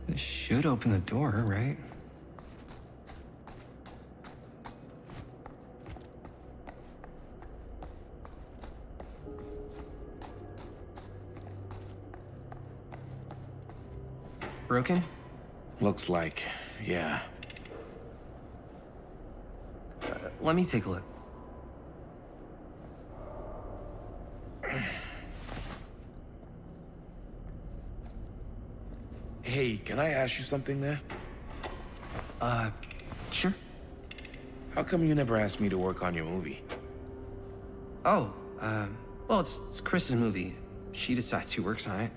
This should open the door, right? Broken? Looks like, yeah. Let me take a look. Hey, can I ask you something, man? Sure. How come you never asked me to work on your movie? Oh, well, it's Chris's movie. She decides who works on it.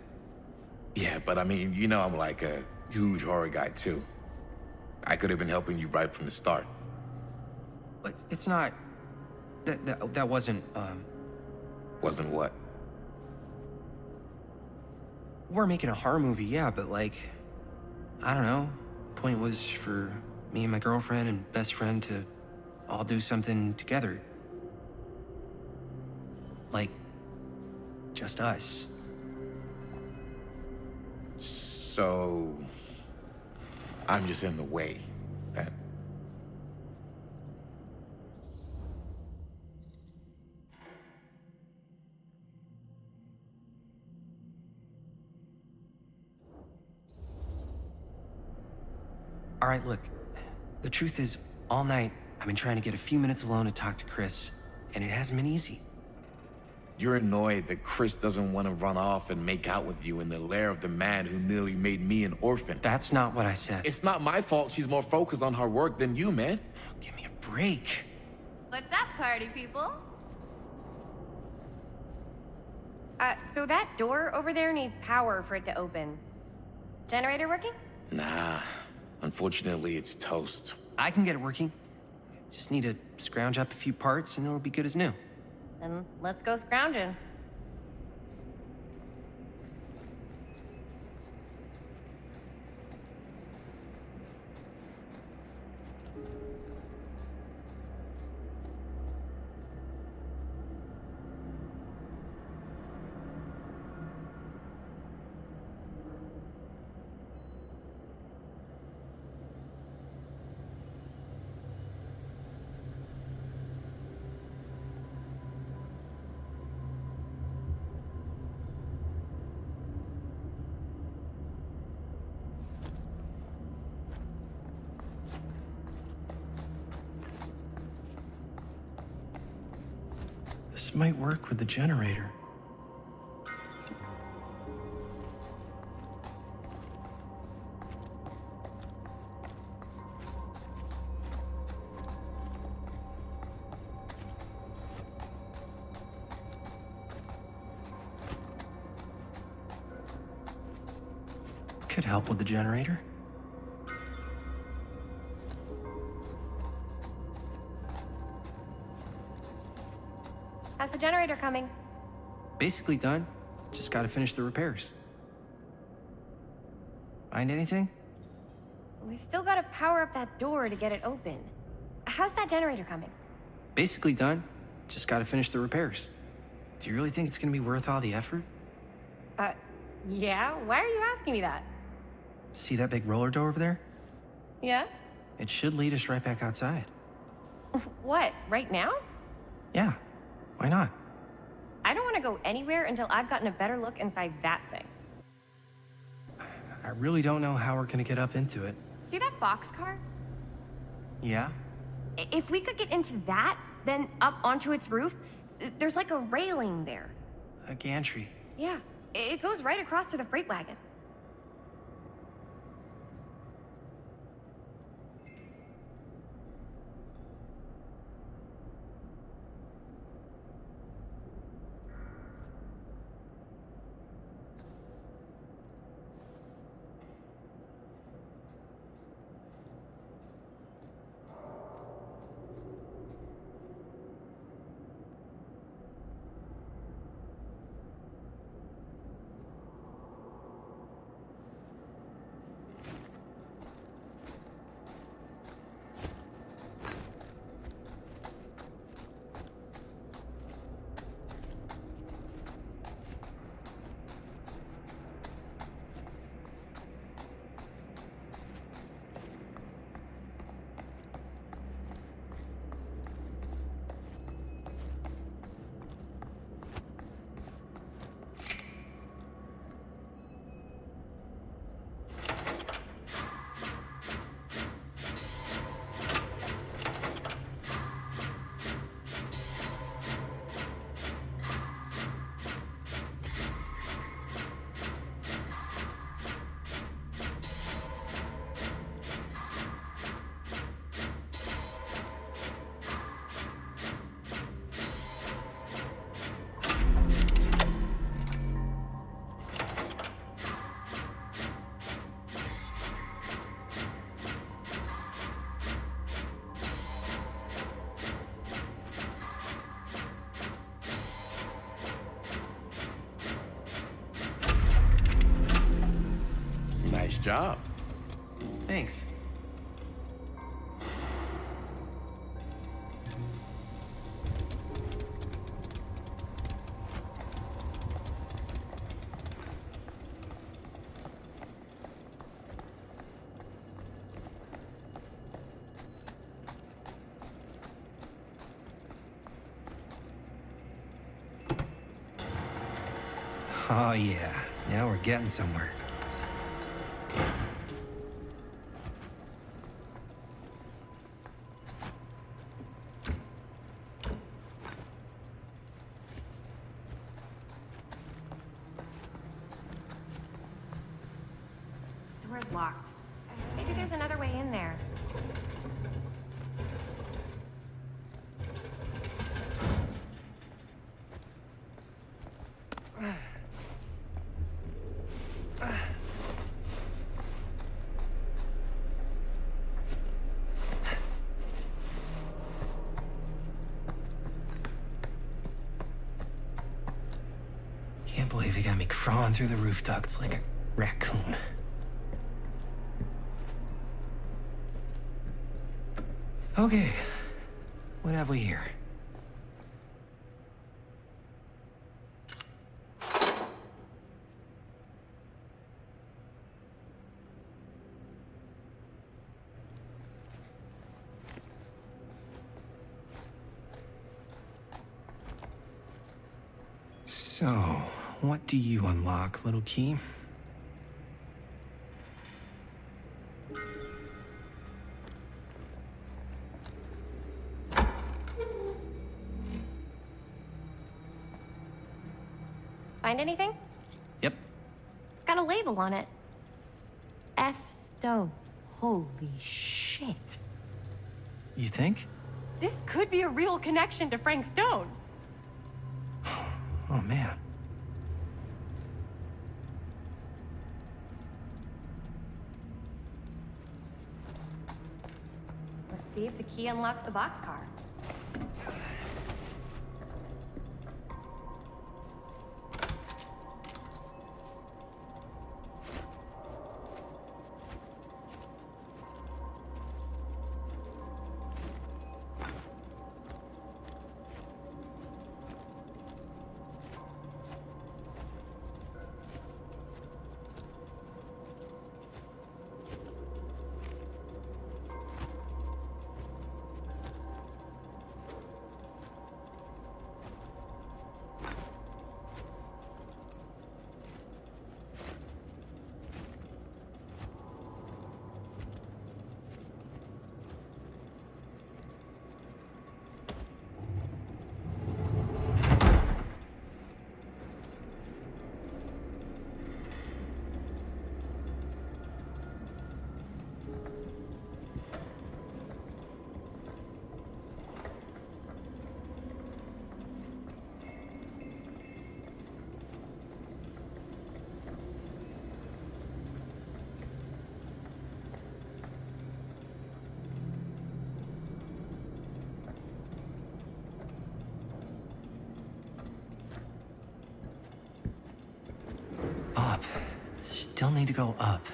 Yeah, but I mean, you know I'm like a huge horror guy, too. I could have been helping you right from the start. But it's not... That wasn't, Wasn't what? We're making a horror movie, yeah, but like... I don't know. Point was for me and my girlfriend and best friend to all do something together. Like... just us. So... I'm just in the way, then. All right, look. The truth is, all night, I've been trying to get a few minutes alone to talk to Chris, and it hasn't been easy. You're annoyed that Chris doesn't want to run off and make out with you in the lair of the man who nearly made me an orphan. That's not what I said. It's not my fault she's more focused on her work than you, man. Give me a break. What's up, party people? So that door over there needs power for it to open. Generator working? Nah. Unfortunately, it's toast. I can get it working. Just need to scrounge up a few parts and it'll be good as new. Then let's go scrounging. This might work with the generator. could help with the generator. How's the generator coming? Basically done. Just gotta finish the repairs. Find anything? We've still got to power up that door to get it open. How's that generator coming? Basically done. Just gotta finish the repairs. Do you really think it's gonna be worth all the effort? Yeah? Why are you asking me that? See that big roller door over there? Yeah? It should lead us right back outside. What, right now? Yeah, why not? I don't want to go anywhere until I've gotten a better look inside that thing. I really don't know how we're gonna get up into it. See that boxcar? Yeah? If we could get into that, then up onto its roof, there's like a railing there. A gantry. Yeah, it goes right across to the freight wagon. Nice job. Thanks. Oh yeah, now we're getting somewhere. Door's locked. Maybe there's another way in there. Can't believe they got me crawling through the roof ducts like a raccoon. Okay, what have we here? So, what do you unlock, little key? Find anything? Yep. It's got a label on it. F. Stone. Holy shit. You think? This could be a real connection to Frank Stone. Oh man. see if the key unlocks the boxcar. Up. Still need to go up.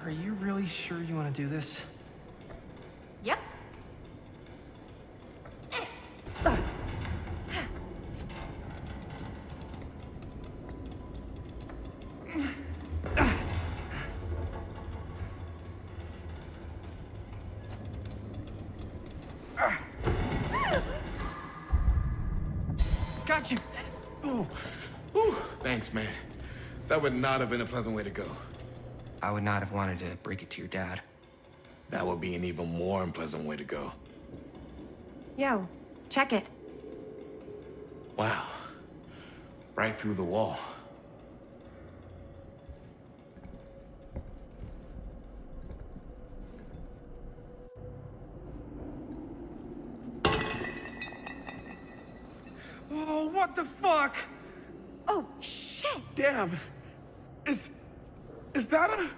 Are you really sure you want to do this? Yep. Got you! Ooh. Ooh. Thanks, man. That would not have been a pleasant way to go. I would not have wanted to break it to your dad. That would be an even more unpleasant way to go. Yo, check it. Wow. Right through the wall. Oh, what the fuck? Oh, shit! Damn. Is that a...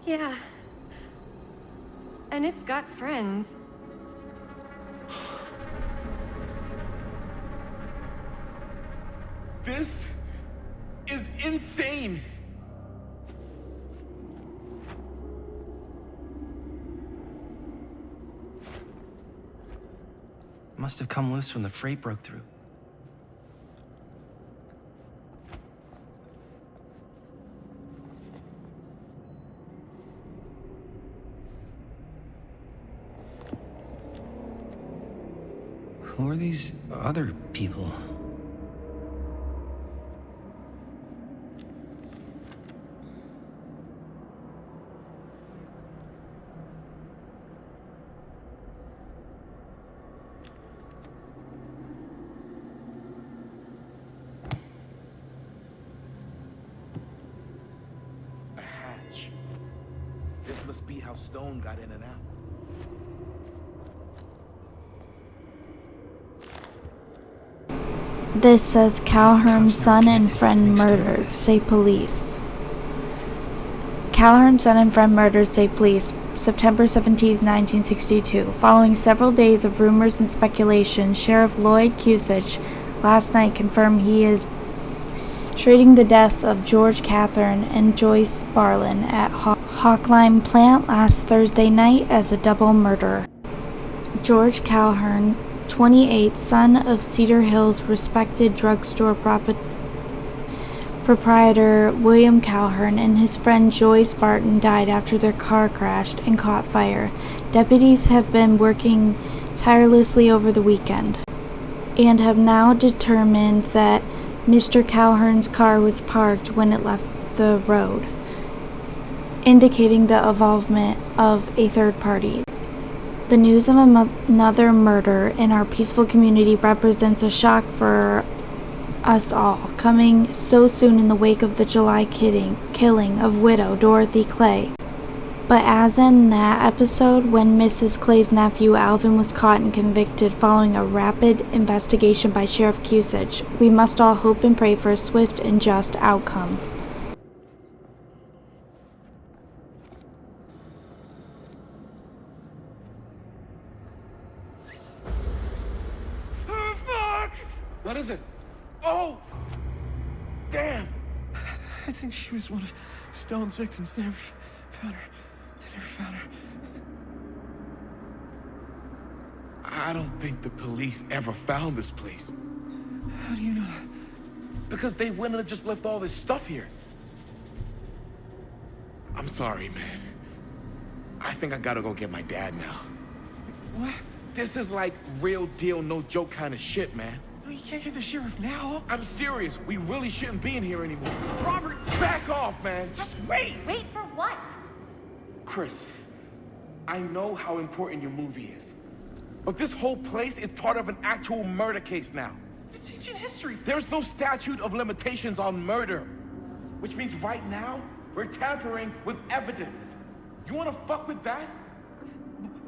Yeah. And it's got friends. This is insane. Must have come loose when the freight broke through. Who are these other people? A hatch. This must be how Stone got in and out. This says Calhoun's son and friend murdered, say police. Calhoun's son and friend murdered, say police, September 17, 1962. Following several days of rumors and speculation, Sheriff Lloyd Cusich last night confirmed he is treating the deaths of George Catherine and Joyce Barlin at Hawkline Plant last Thursday night as a double murder. George Calhoun 28, son of Cedar Hills respected drugstore proprietor William Calhoun, and his friend Joyce Barton died after their car crashed and caught fire. Deputies have been working tirelessly over the weekend and have now determined that Mr. Calhoun's car was parked when it left the road, indicating the involvement of a third party. The news of another murder in our peaceful community represents a shock for us all, coming so soon in the wake of the July killing of widow Dorothy Clay. But as in that episode when Mrs. Clay's nephew Alvin was caught and convicted following a rapid investigation by Sheriff Cusich, we must all hope and pray for a swift and just outcome. Oh, fuck! What is it? Oh! Damn! I think she was one of Stone's victims. They never found her. They never found her. I don't think the police ever found this place. How do you know that? Because they wouldn't have just left all this stuff here. I'm sorry, man. I think I gotta go get my dad now. What? This is like real deal, no joke kind of shit, man. No, you can't get the sheriff now. I'm serious. We really shouldn't be in here anymore. Robert, back off, man. Just wait. Wait for what? Chris, I know how important your movie is. But this whole place is part of an actual murder case now. It's ancient history. There's no statute of limitations on murder. Which means right now, we're tampering with evidence. You wanna fuck with that?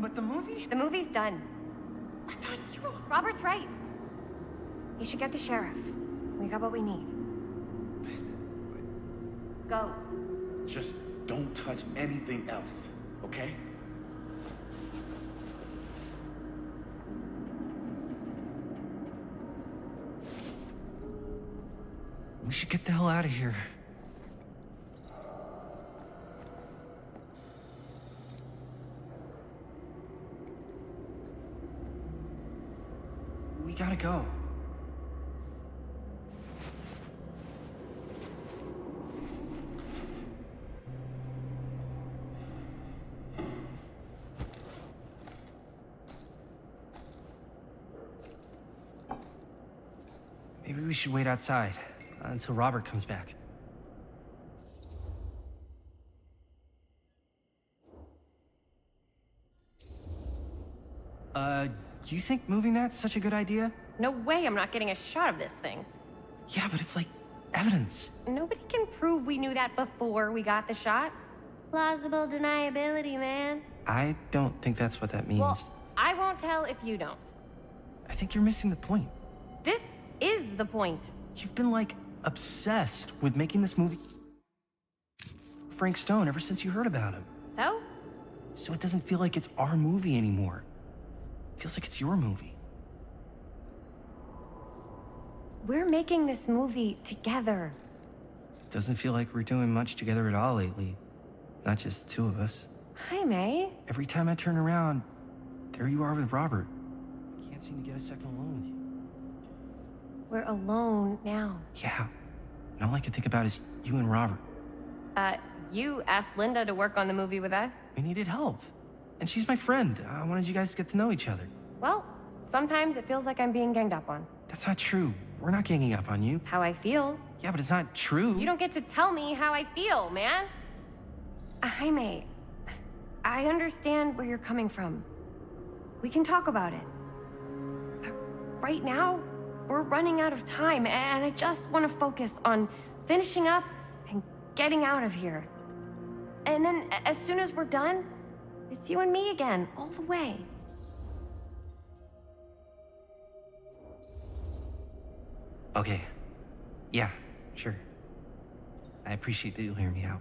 But the movie? The movie's done. I thought you... Robert's right. You should get the sheriff. We got what we need. Go. Just don't touch anything else, okay? We should get the hell out of here. We gotta go. Maybe we should wait outside until Robert comes back. Do you think moving that's such a good idea? No way I'm not getting a shot of this thing. Yeah, but it's like evidence. Nobody can prove we knew that before we got the shot. Plausible deniability, man. I don't think that's what that means. Well, I won't tell if you don't. I think you're missing the point. This is the point. You've been, like, obsessed with making this movie Frank Stone ever since you heard about him. So? So it doesn't feel like it's our movie anymore. It feels like it's your movie. We're making this movie together. Doesn't feel like we're doing much together at all lately. Not just the two of us. Hi, May. Every time I turn around, there you are with Robert. I can't seem to get a second alone with you. We're alone now. Yeah. And all I can think about is you and Robert. You asked Linda to work on the movie with us? We needed help. And she's my friend. I wanted you guys to get to know each other. Well, sometimes it feels like I'm being ganged up on. That's not true. We're not ganging up on you. It's how I feel. Yeah, but it's not true. You don't get to tell me how I feel, man. Jaime, I understand where you're coming from. We can talk about it. But right now, we're running out of time, and I just want to focus on finishing up and getting out of here. And then, as soon as we're done, it's you and me again, all the way. Okay. Yeah, sure. I appreciate that you'll hear me out.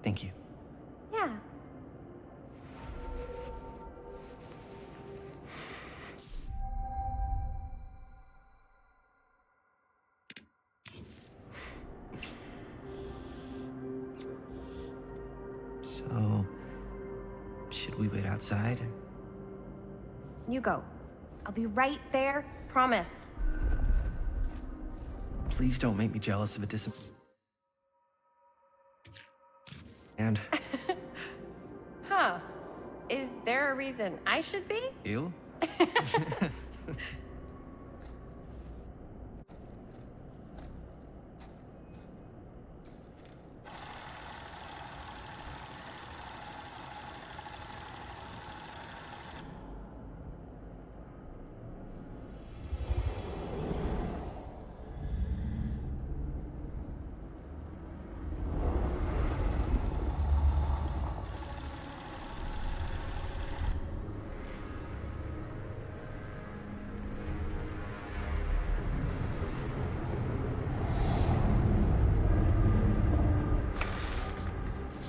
Thank you. Yeah. So, should we wait outside? You go. I'll be right there, promise. Please don't make me jealous of a disappointment. And Huh. Is there a reason I should be? you?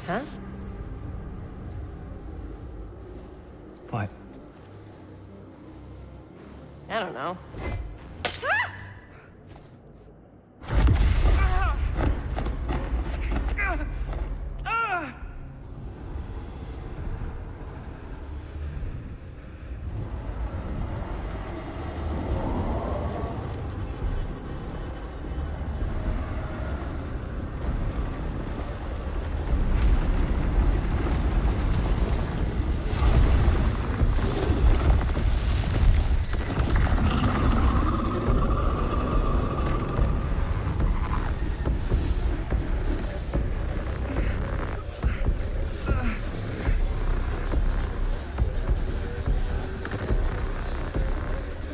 Huh? What? I don't know.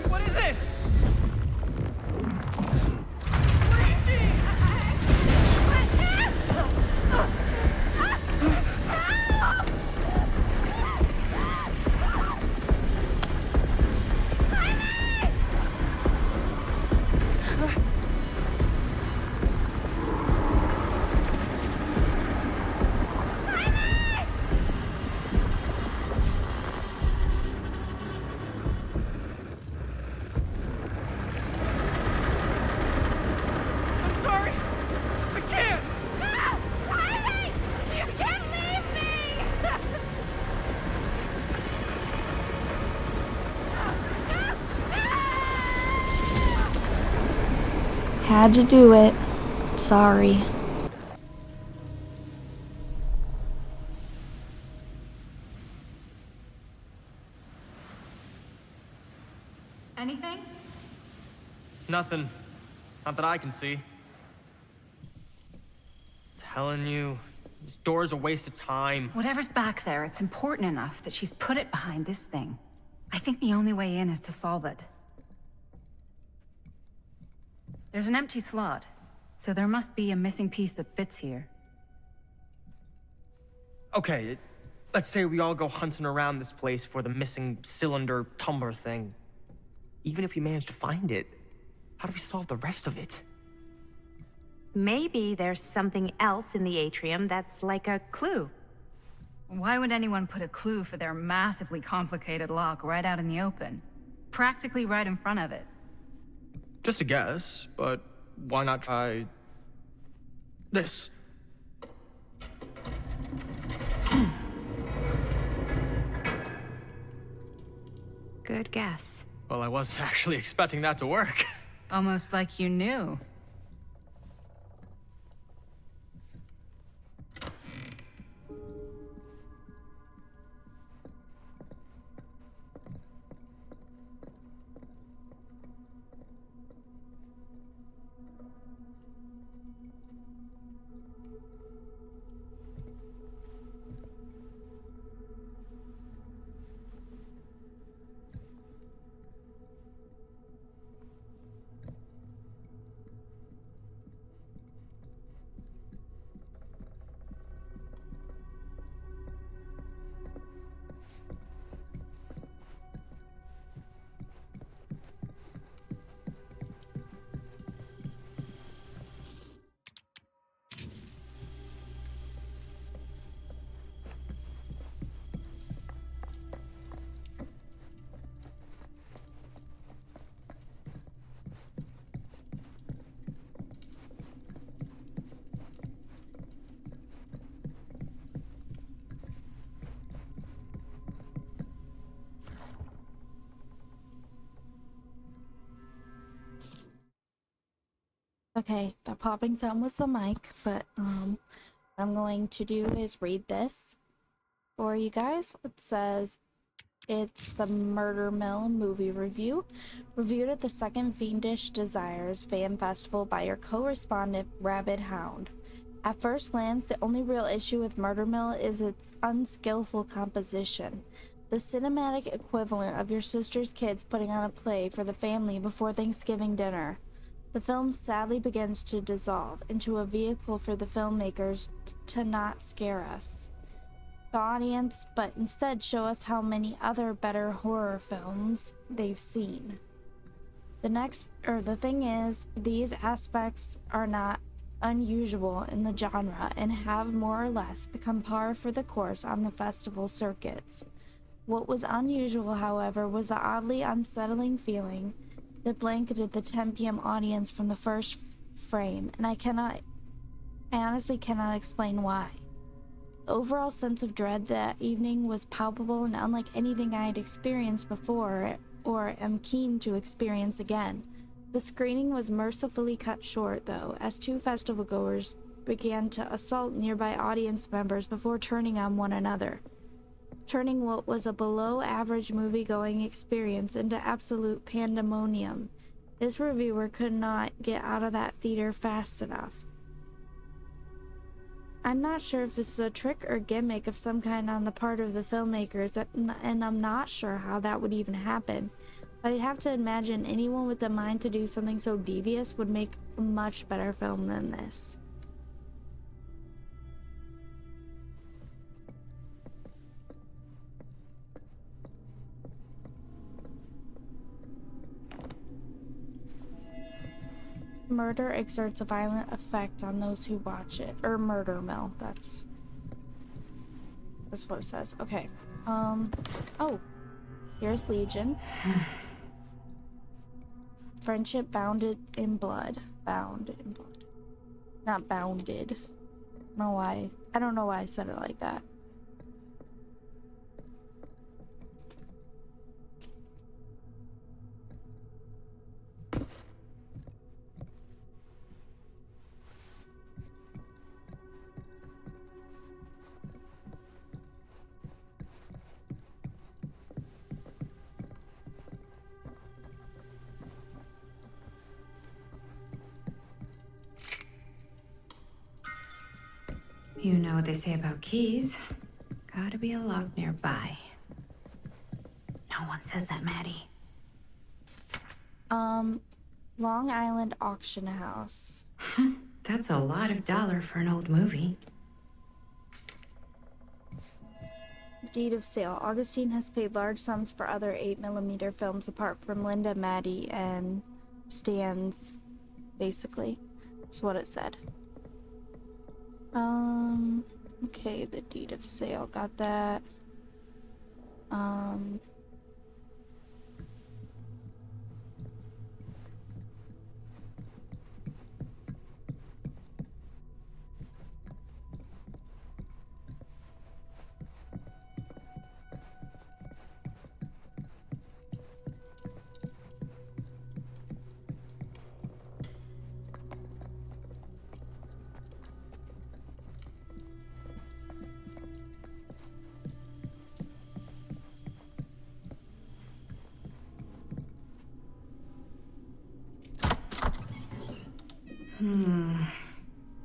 What is it? I'm sorry. I can't. Riley! You can't leave me! Had to do it. Sorry. Anything? Nothing. Not that I can see. Telling you, this door's a waste of time. Whatever's back there, it's important enough that she's put it behind this thing. I think the only way in is to solve it. There's an empty slot, so there must be a missing piece that fits here. Okay, let's say we all go hunting around this place for the missing cylinder tumbler thing. Even if we manage to find it, how do we solve the rest of it? Maybe there's something else in the atrium that's like a clue. Why would anyone put a clue for their massively complicated lock right out in the open? Practically right in front of it. Just a guess, but why not try this? Good guess. Well, I wasn't actually expecting that to work. Almost like you knew. Okay, that popping sound was the mic, but what I'm going to do is read this for you guys. It says it's the Murder Mill movie review, reviewed at the Second Fiendish Desires Fan Festival by your co-respondent Rabid Hound. At first glance, the only real issue with Murder Mill is its unskillful composition. The cinematic equivalent of your sister's kids putting on a play for the family before Thanksgiving dinner. The film sadly begins to dissolve into a vehicle for the filmmakers to not scare us, the audience, but instead show us how many other better horror films they've seen. The thing is, these aspects are not unusual in the genre and have more or less become par for the course on the festival circuits. What was unusual, however, was the oddly unsettling feeling that blanketed the 10 p.m. audience from the first frame, and I honestly cannot explain why. The overall sense of dread that evening was palpable and unlike anything I had experienced before or am keen to experience again. The screening was mercifully cut short, though, as two festival goers began to assault nearby audience members before turning on one another, turning what was a below-average movie-going experience into absolute pandemonium. This reviewer could not get out of that theater fast enough. I'm not sure if this is a trick or gimmick of some kind on the part of the filmmakers, and I'm not sure how that would even happen, but I'd have to imagine anyone with the mind to do something so devious would make a much better film than this. Murder exerts a violent effect on those who watch it. Or Murder Mill, that's what it says. Okay. Oh. Here's Legion. Friendship bounded in blood. Bound in blood. Not bounded. I don't know why I said it like that. You know what they say about keys. Gotta be a lock nearby. No one says that, Maddie. Long Island Auction House. That's a lot of dollar for an old movie. Deed of sale. Augustine has paid large sums for other 8mm films apart from Linda, Maddie, and Stan's, basically. That's what it said. Okay, the deed of sale. Got that.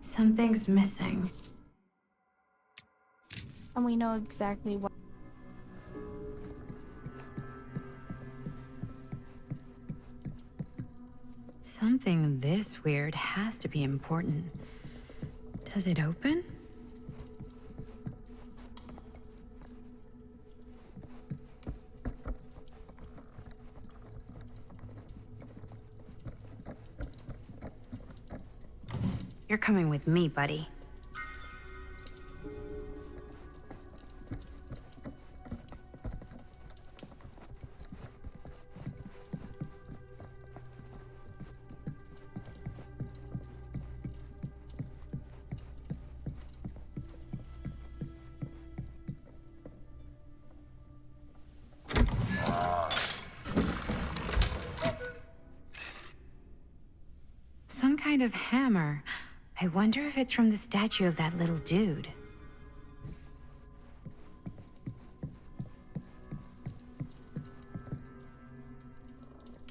Something's missing. And we know exactly what. Something this weird has to be important. Does it open? You're coming with me, buddy. Some kind kind of hammer. I wonder if it's from the statue of that little dude.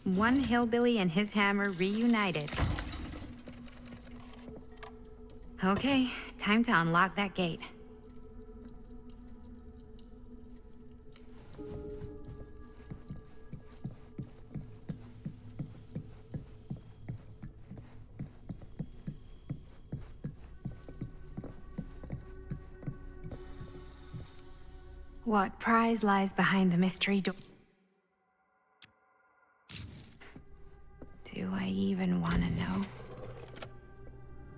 One hillbilly and his hammer reunited. Okay, time to unlock that gate. What prize lies behind the mystery door? Do I even want to know?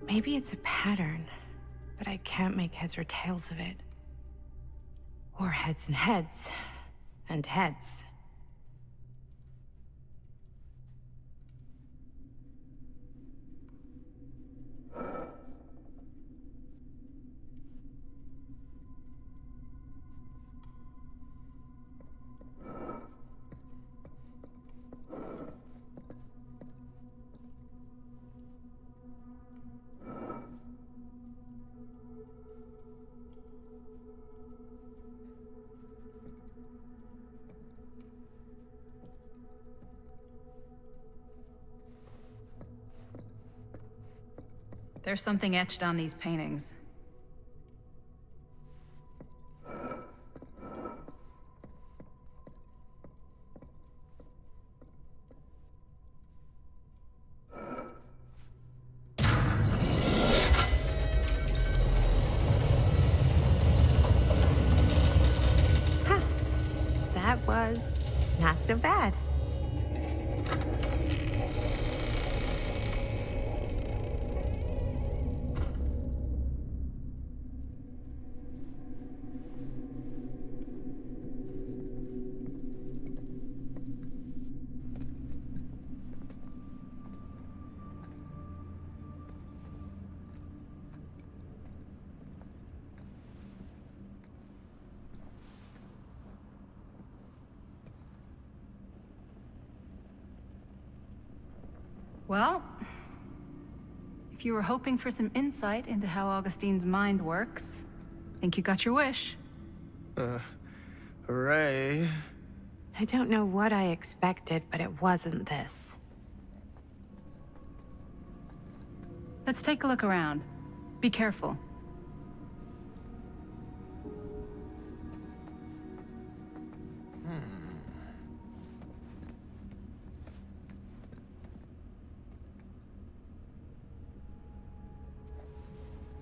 Maybe it's a pattern, but I can't make heads or tails of it. Or heads and heads, and heads. There's something etched on these paintings. That was not so bad. Well, if you were hoping for some insight into how Augustine's mind works, I think you got your wish. Hooray. I don't know what I expected, but it wasn't this. Let's take a look around. Be careful.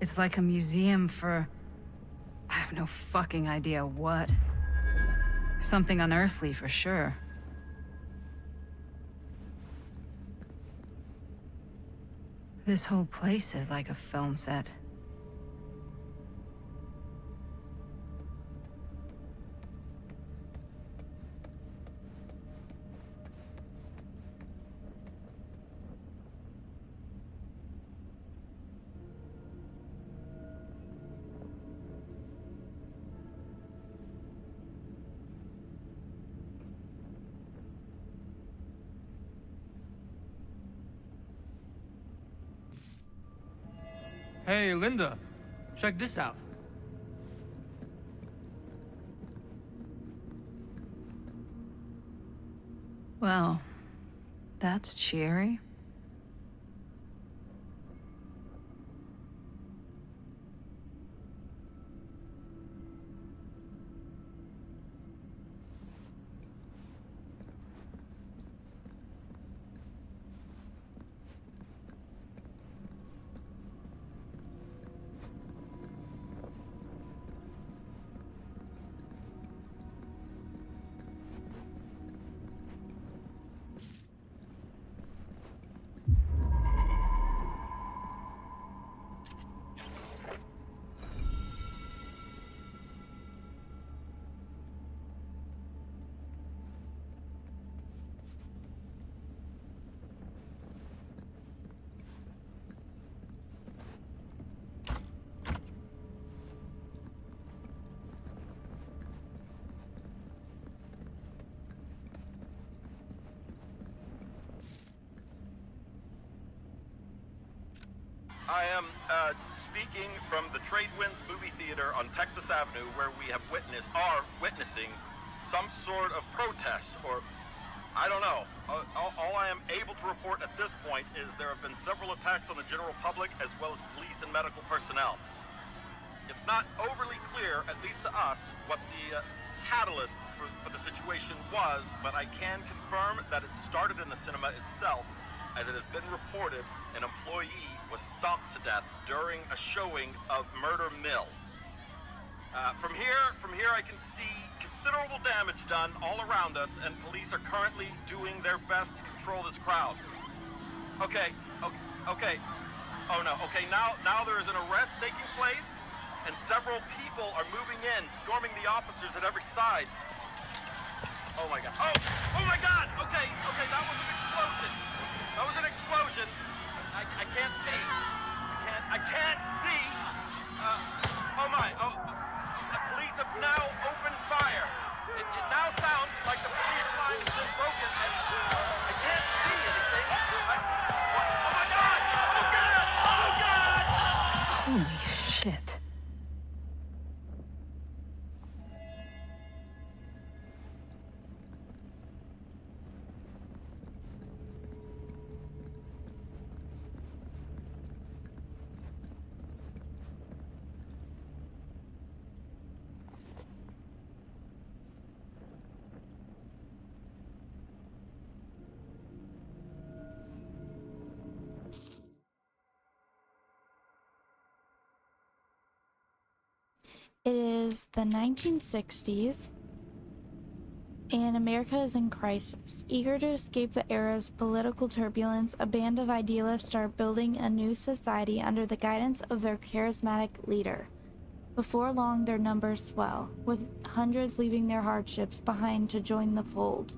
It's like a museum for... I have no fucking idea what. Something unearthly for sure. This whole place is like a film set. Hey, Linda, check this out. Well, that's cheery. I am speaking from the Tradewinds movie theater on Texas Avenue, where we are witnessing some sort of protest, or I don't know. All I am able to report at this point is there have been several attacks on the general public as well as police and medical personnel. It's not overly clear, at least to us, what the catalyst for the situation was, but I can confirm that it started in the cinema itself, as it has been reported an employee was stomped to death during a showing of Murder Mill. From here I can see considerable damage done all around us, and police are currently doing their best to control this crowd. Okay. Oh no, okay, now there is an arrest taking place, and several people are moving in, storming the officers at every side. Oh my god. Oh my god! Okay, that was an explosion. That was an explosion. I can't see. I can't see. Police have now opened fire. It now sounds like the police line has been broken, and I can't see anything. Oh my god! Oh god! Oh god! Holy shit. It is the 1960s, and America is in crisis. Eager to escape the era's political turbulence, a band of idealists start building a new society under the guidance of their charismatic leader. Before long, their numbers swell, with hundreds leaving their hardships behind to join the fold.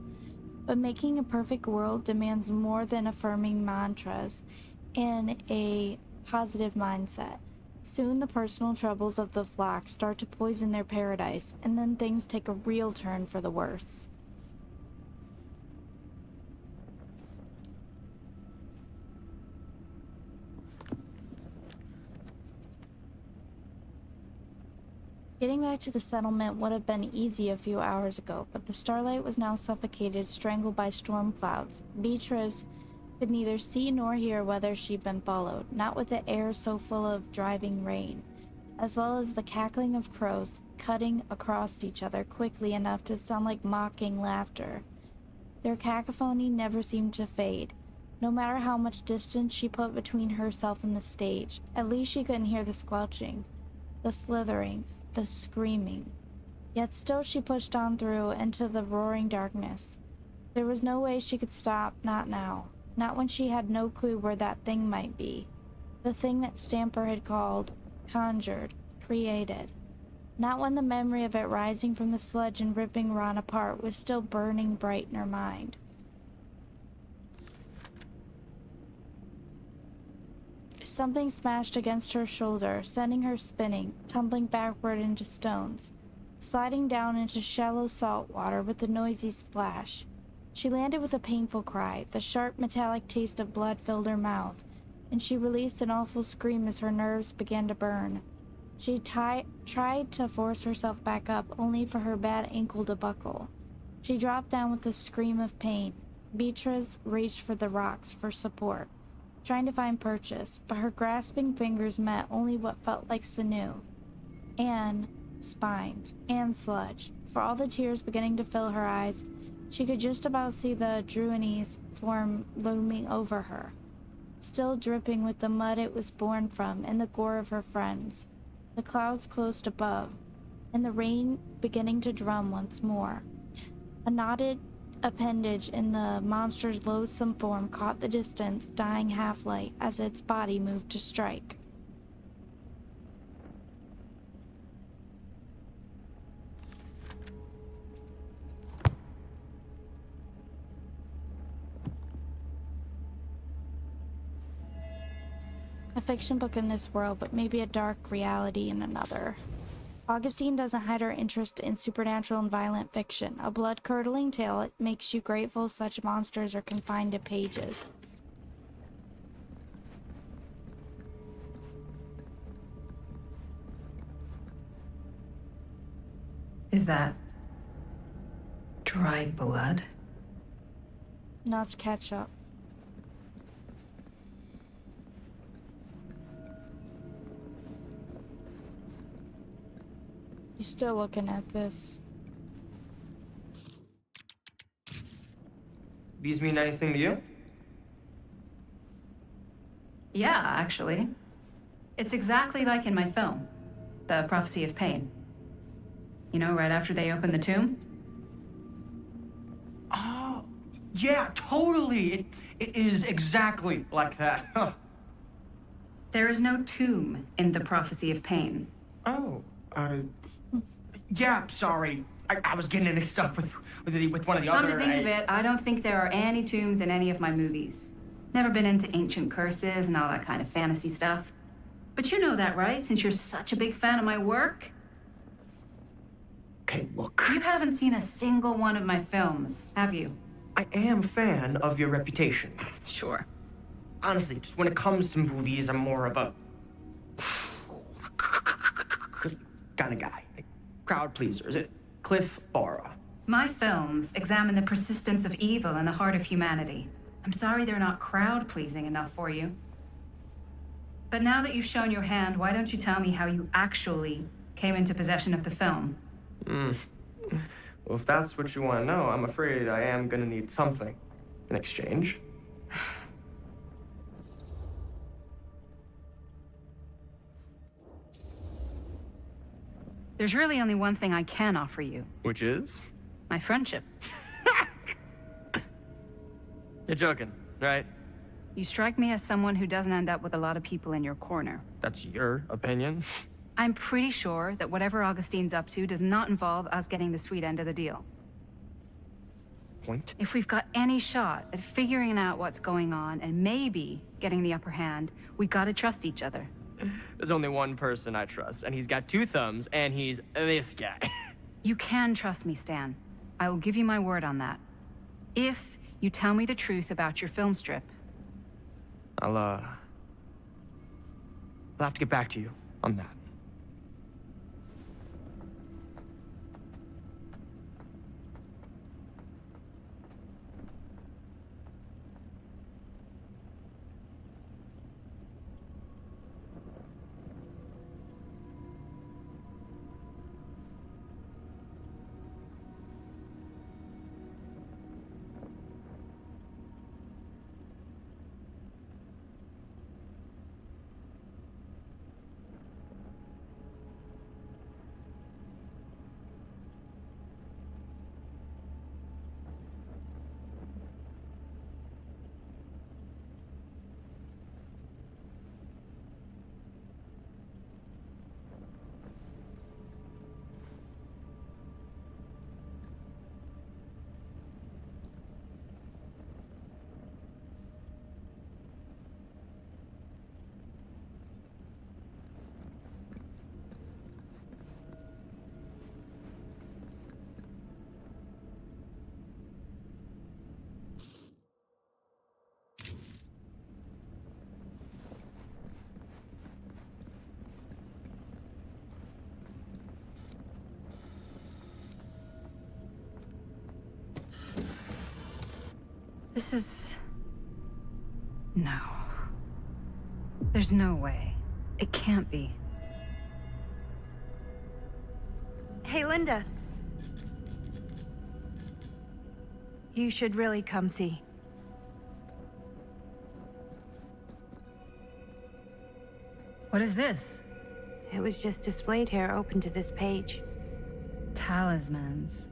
But making a perfect world demands more than affirming mantras and a positive mindset. Soon the personal troubles of the flock start to poison their paradise, and then things take a real turn for the worse. Getting back to the settlement would have been easy a few hours ago, but the starlight was now suffocated, strangled by storm clouds. Beatrice could neither see nor hear whether she'd been followed, not with the air so full of driving rain, as well as the cackling of crows cutting across each other quickly enough to sound like mocking laughter. Their cacophony never seemed to fade. No matter how much distance she put between herself and the stage, at least she couldn't hear the squelching, the slithering, the screaming. Yet still she pushed on through into the roaring darkness. There was no way she could stop, not now. Not when she had no clue where that thing might be. The thing that Stamper had called, conjured, created. Not when the memory of it rising from the sludge and ripping Ron apart was still burning bright in her mind. Something smashed against her shoulder, sending her spinning, tumbling backward into stones, sliding down into shallow salt water with a noisy splash. She landed with a painful cry. The sharp metallic taste of blood filled her mouth, and she released an awful scream as her nerves began to burn. She tried to force herself back up, only for her bad ankle to buckle. She dropped down with a scream of pain. Beatrice reached for the rocks for support, trying to find purchase, but her grasping fingers met only what felt like sinew, and spines, and sludge. For all the tears beginning to fill her eyes, she could just about see the Druini's form looming over her, still dripping with the mud it was born from and the gore of her friends. The clouds closed above, and the rain beginning to drum once more. A knotted appendage in the monster's loathsome form caught the distance, dying half-light as its body moved to strike. A fiction book in this world, but maybe a dark reality in another. Augustine doesn't hide her interest in supernatural and violent fiction. A blood-curdling tale, it makes you grateful such monsters are confined to pages. Is that dried blood? No, it's ketchup. You still looking at this? These mean anything to you? Yeah, actually. It's exactly like in my film, The Prophecy of Pain. You know, right after they open the tomb? Oh, yeah, totally. It is exactly like that. Huh. There is no tomb in The Prophecy of Pain. Oh, yeah, sorry. I was getting it mixed up with one of the Come other. to think of it, I don't think there are any tombs in any of my movies. Never been into ancient curses and all that kind of fantasy stuff. But you know that, right? Since you're such a big fan of my work? Okay, look. You haven't seen a single one of my films, have you? I am a fan of your reputation. Sure. Honestly, just when it comes to movies, I'm more of a kind of guy. Like, crowd pleaser. Is it Cliff Barra? My films examine the persistence of evil in the heart of humanity. I'm sorry they're not crowd-pleasing enough for you. But now that you've shown your hand, why don't you tell me how you actually came into possession of the film? Well, if that's what you want to know, I'm afraid I am gonna need something in exchange. There's really only one thing I can offer you. Which is? My friendship. You're joking, right? You strike me as someone who doesn't end up with a lot of people in your corner. That's your opinion. I'm pretty sure that whatever Augustine's up to does not involve us getting the sweet end of the deal. Point? If we've got any shot at figuring out what's going on and maybe getting the upper hand, we gotta trust each other. There's only one person I trust, and he's got 2 thumbs, and he's this guy. You can trust me, Stan. I will give you my word on that. If you tell me the truth about your film strip. I'll have to get back to you on that. This is... No. There's no way. It can't be. Hey, Linda. You should really come see. What is this? It was just displayed here, open to this page. Talismans.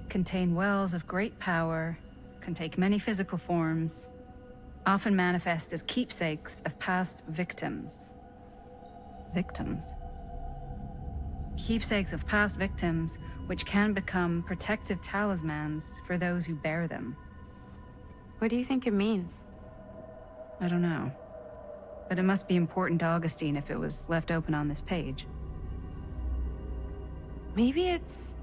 Contain wells of great power, can take many physical forms, often manifest as keepsakes of past victims. Victims? Keepsakes of past victims, which can become protective talismans for those who bear them. What do you think it means? I don't know. But it must be important to Augustine if it was left open on this page. Maybe it's...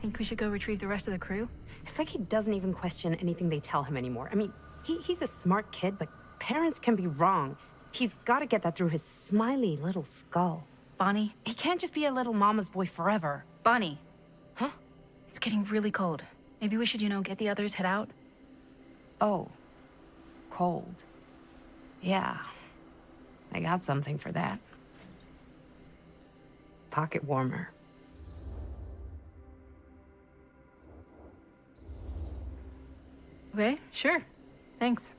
Think we should go retrieve the rest of the crew? It's like he doesn't even question anything they tell him anymore. I mean, he's a smart kid, but parents can be wrong. He's got to get that through his smiley little skull. Bonnie? He can't just be a little mama's boy forever. Bonnie. Huh? It's getting really cold. Maybe we should, get the others, head out? Oh. Cold. Yeah. I got something for that. Pocket warmer. Okay, sure. Thanks.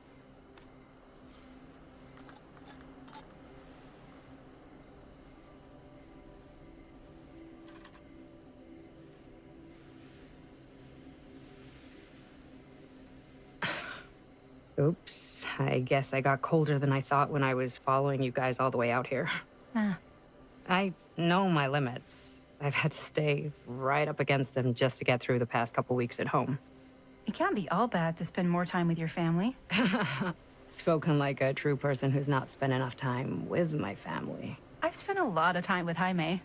Oops. I guess I got colder than I thought when I was following you guys all the way out here. Nah. I know my limits. I've had to stay right up against them just to get through the past couple weeks at home. It can't be all bad to spend more time with your family. Spoken like a true person who's not spent enough time with my family. I've spent a lot of time with Jaime.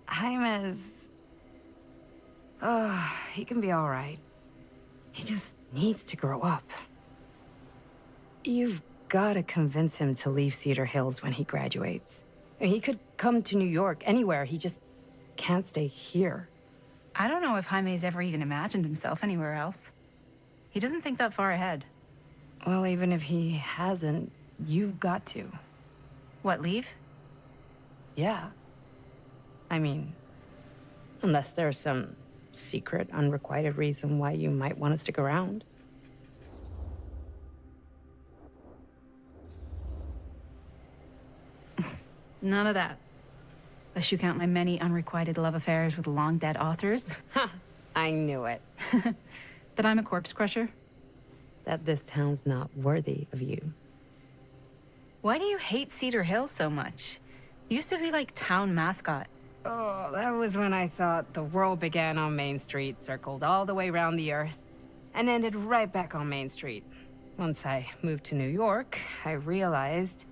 Jaime's... he can be all right. He just needs to grow up. You've got to convince him to leave Cedar Hills when he graduates. He could come to New York, anywhere. He just can't stay here. I don't know if Jaime's ever even imagined himself anywhere else. He doesn't think that far ahead. Well, even if he hasn't, you've got to. What, leave? Yeah. I mean, unless there's some secret, unrequited reason why you might want to stick around. None of that. Unless you count my many unrequited love affairs with long-dead authors. I knew it. That I'm a corpse crusher. That this town's not worthy of you. Why do you hate Cedar Hills so much? You used to be like town mascot. Oh, that was when I thought the world began on Main Street, circled all the way around the earth, and ended right back on Main Street. Once I moved to New York, I realized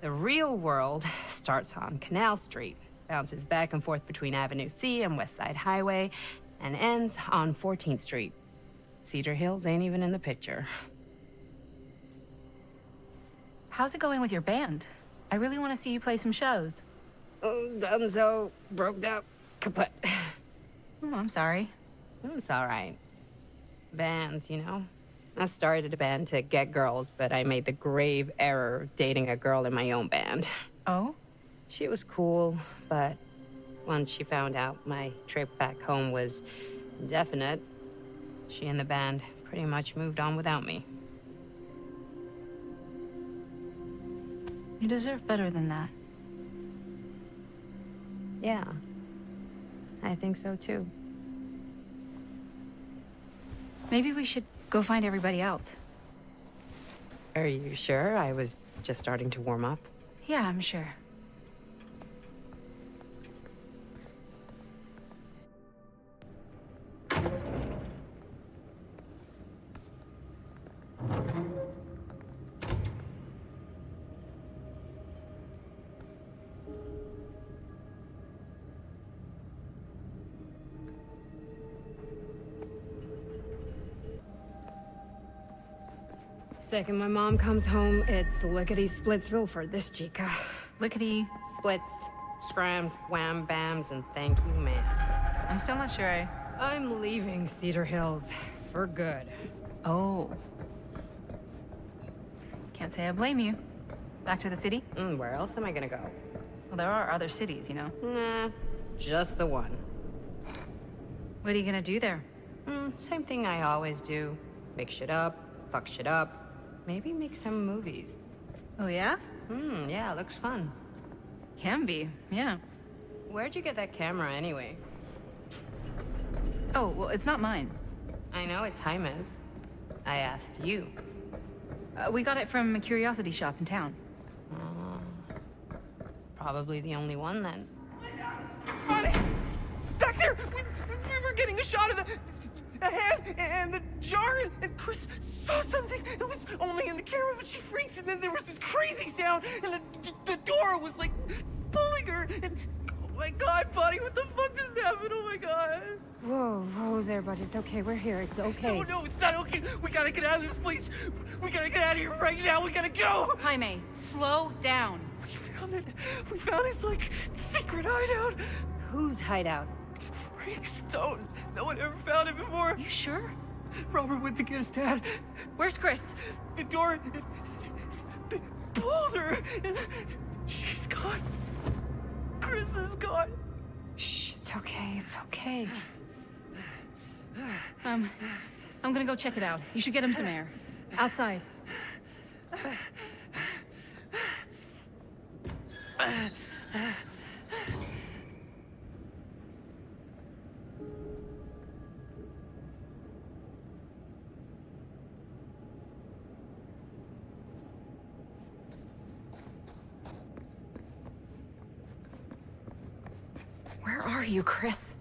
the real world starts on Canal Street, bounces back and forth between Avenue C and West Side Highway, and ends on 14th Street. Cedar Hills ain't even in the picture. How's it going with your band? I really want to see you play some shows. Oh, done so, broke up, kaput. Oh, I'm sorry. It's all right. Bands, you know? I started a band to get girls, but I made the grave error of dating a girl in my own band. Oh? She was cool, but once she found out my trip back home was indefinite, she and the band pretty much moved on without me. You deserve better than that. Yeah, I think so too. Maybe we should go find everybody else. Are you sure? I was just starting to warm up. Yeah, I'm sure. Second my mom comes home, it's lickety-splitsville for this chica. Lickety... Splits, scrams, wham bams, and thank you ma'ams. I'm still not sure I'm leaving Cedar Hills for good. Oh. Can't say I blame you. Back to the city? Where else am I gonna go? Well, there are other cities, you know. Nah, just the one. What are you gonna do there? Same thing I always do. Make shit up, fuck shit up, maybe make some movies. Oh, yeah? Yeah, looks fun. Can be, yeah. Where'd you get that camera anyway? Oh, well, it's not mine. I know it's Jaime's. I asked you. We got it from a curiosity shop in town. Probably the only one then. Bonnie! Back there! We were getting a shot of the head and the jar, and Chris saw something. It was only in the camera, but she freaks, and then there was this crazy sound, and the door was like pulling her, and oh my god, Bonnie, what the fuck does that happened? Oh my god. Whoa there, bud. It's okay. We're here. It's okay. No, it's not okay. We gotta get out of this place. We gotta get out of here right now. We gotta go. Jaime, slow down. We found it. We found his, like, secret hideout. Whose hideout? Frank Stone. No one ever found it before. You sure? Robert went to get his dad. Where's Chris? The door. They pulled her. And she's gone. Chris is gone. Shh, it's okay. It's okay. I'm gonna go check it out. You should get him some air. Outside. Where are you, Chris?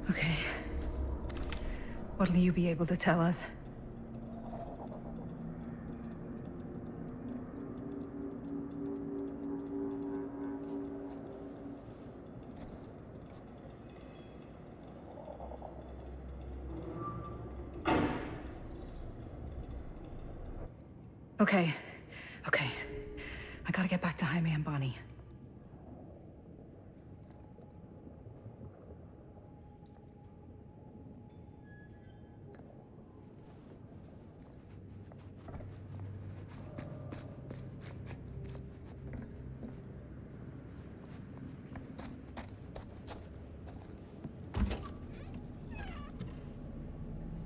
Okay. What'll you be able to tell us? Okay. I gotta get back to Jaime and Bonnie.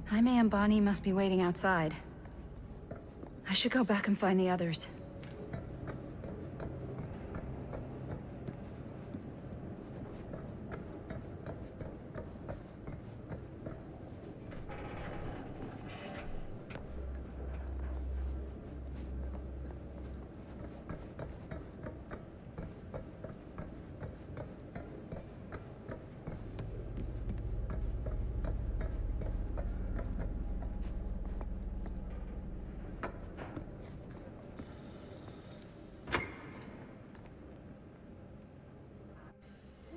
Jaime and Bonnie must be waiting outside. I should go back and find the others.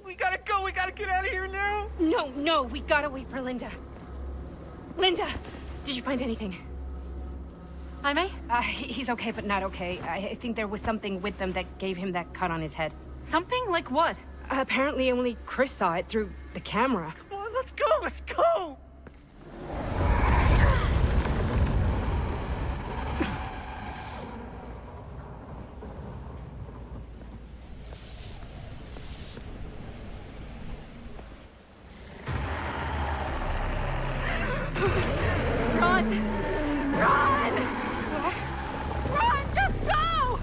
We gotta go. We gotta get out of here now. No, we gotta wait for Linda. Linda, did you find anything? Jaime? He's okay, but not okay. I think there was something with them that gave him that cut on his head. Something? Like what? Apparently only Chris saw it through the camera. Come on, let's go. Let's go. Run! Run! Run! Just go!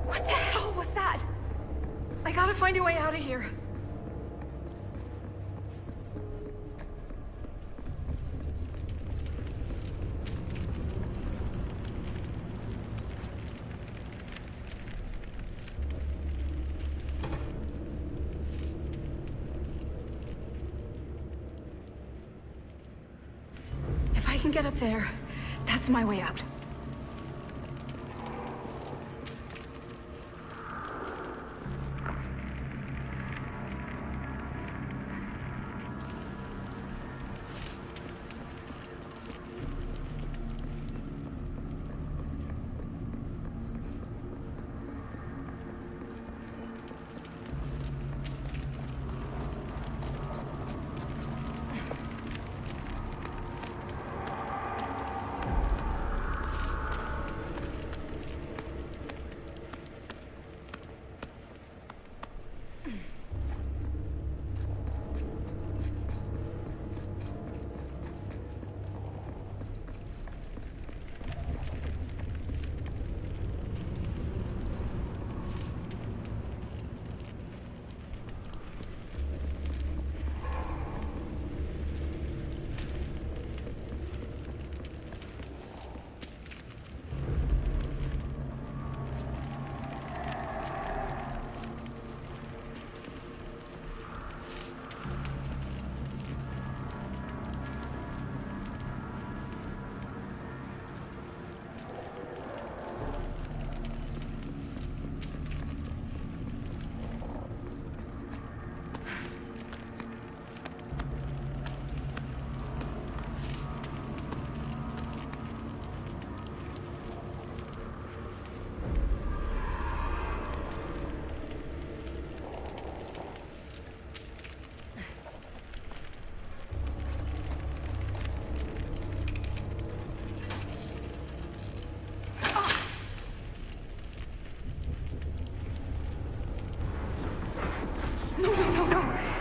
What the hell was that? I gotta find a way out of here. If I can get up there, that's my way out.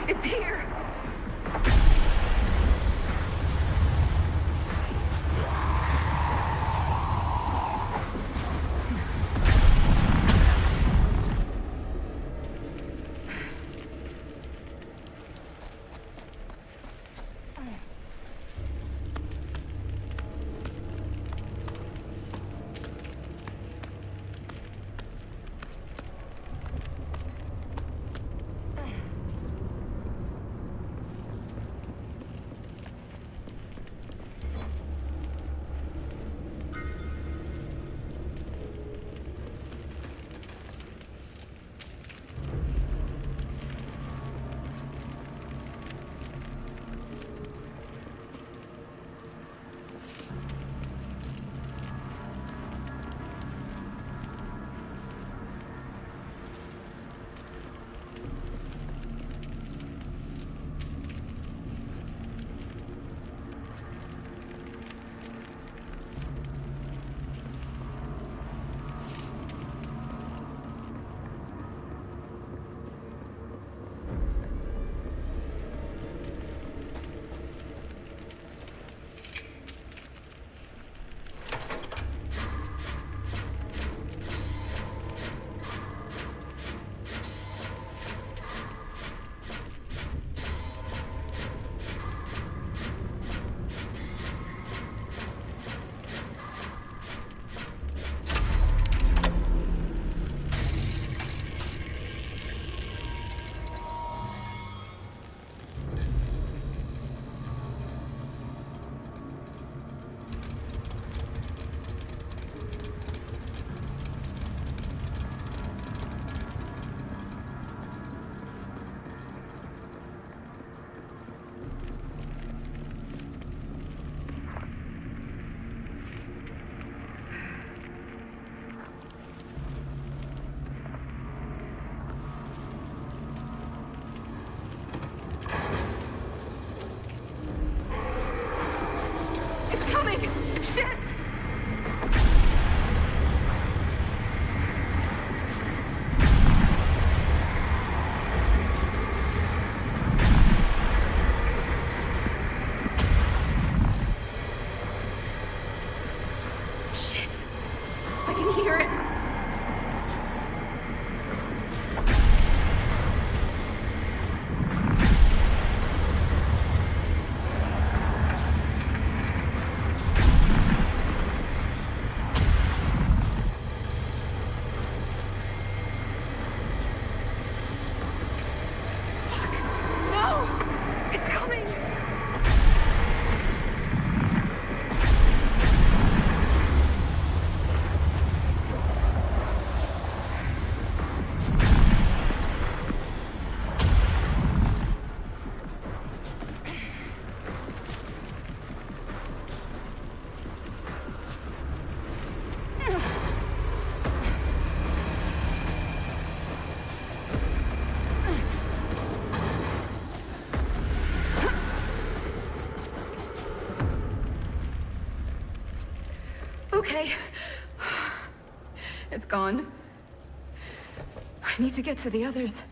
It's here! coming! Okay. It's gone. I need to get to the others.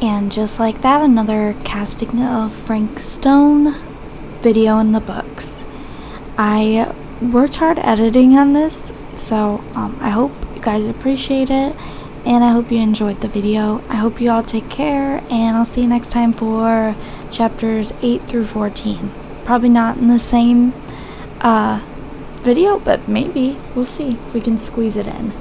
And just like that, another casting of Frank Stone video in the books. I worked hard editing on this, so I hope you guys appreciate it, and I hope you enjoyed the video. I hope you all take care, and I'll see you next time for chapters 8 through 14. Probably not in the same video, but maybe. We'll see if we can squeeze it in.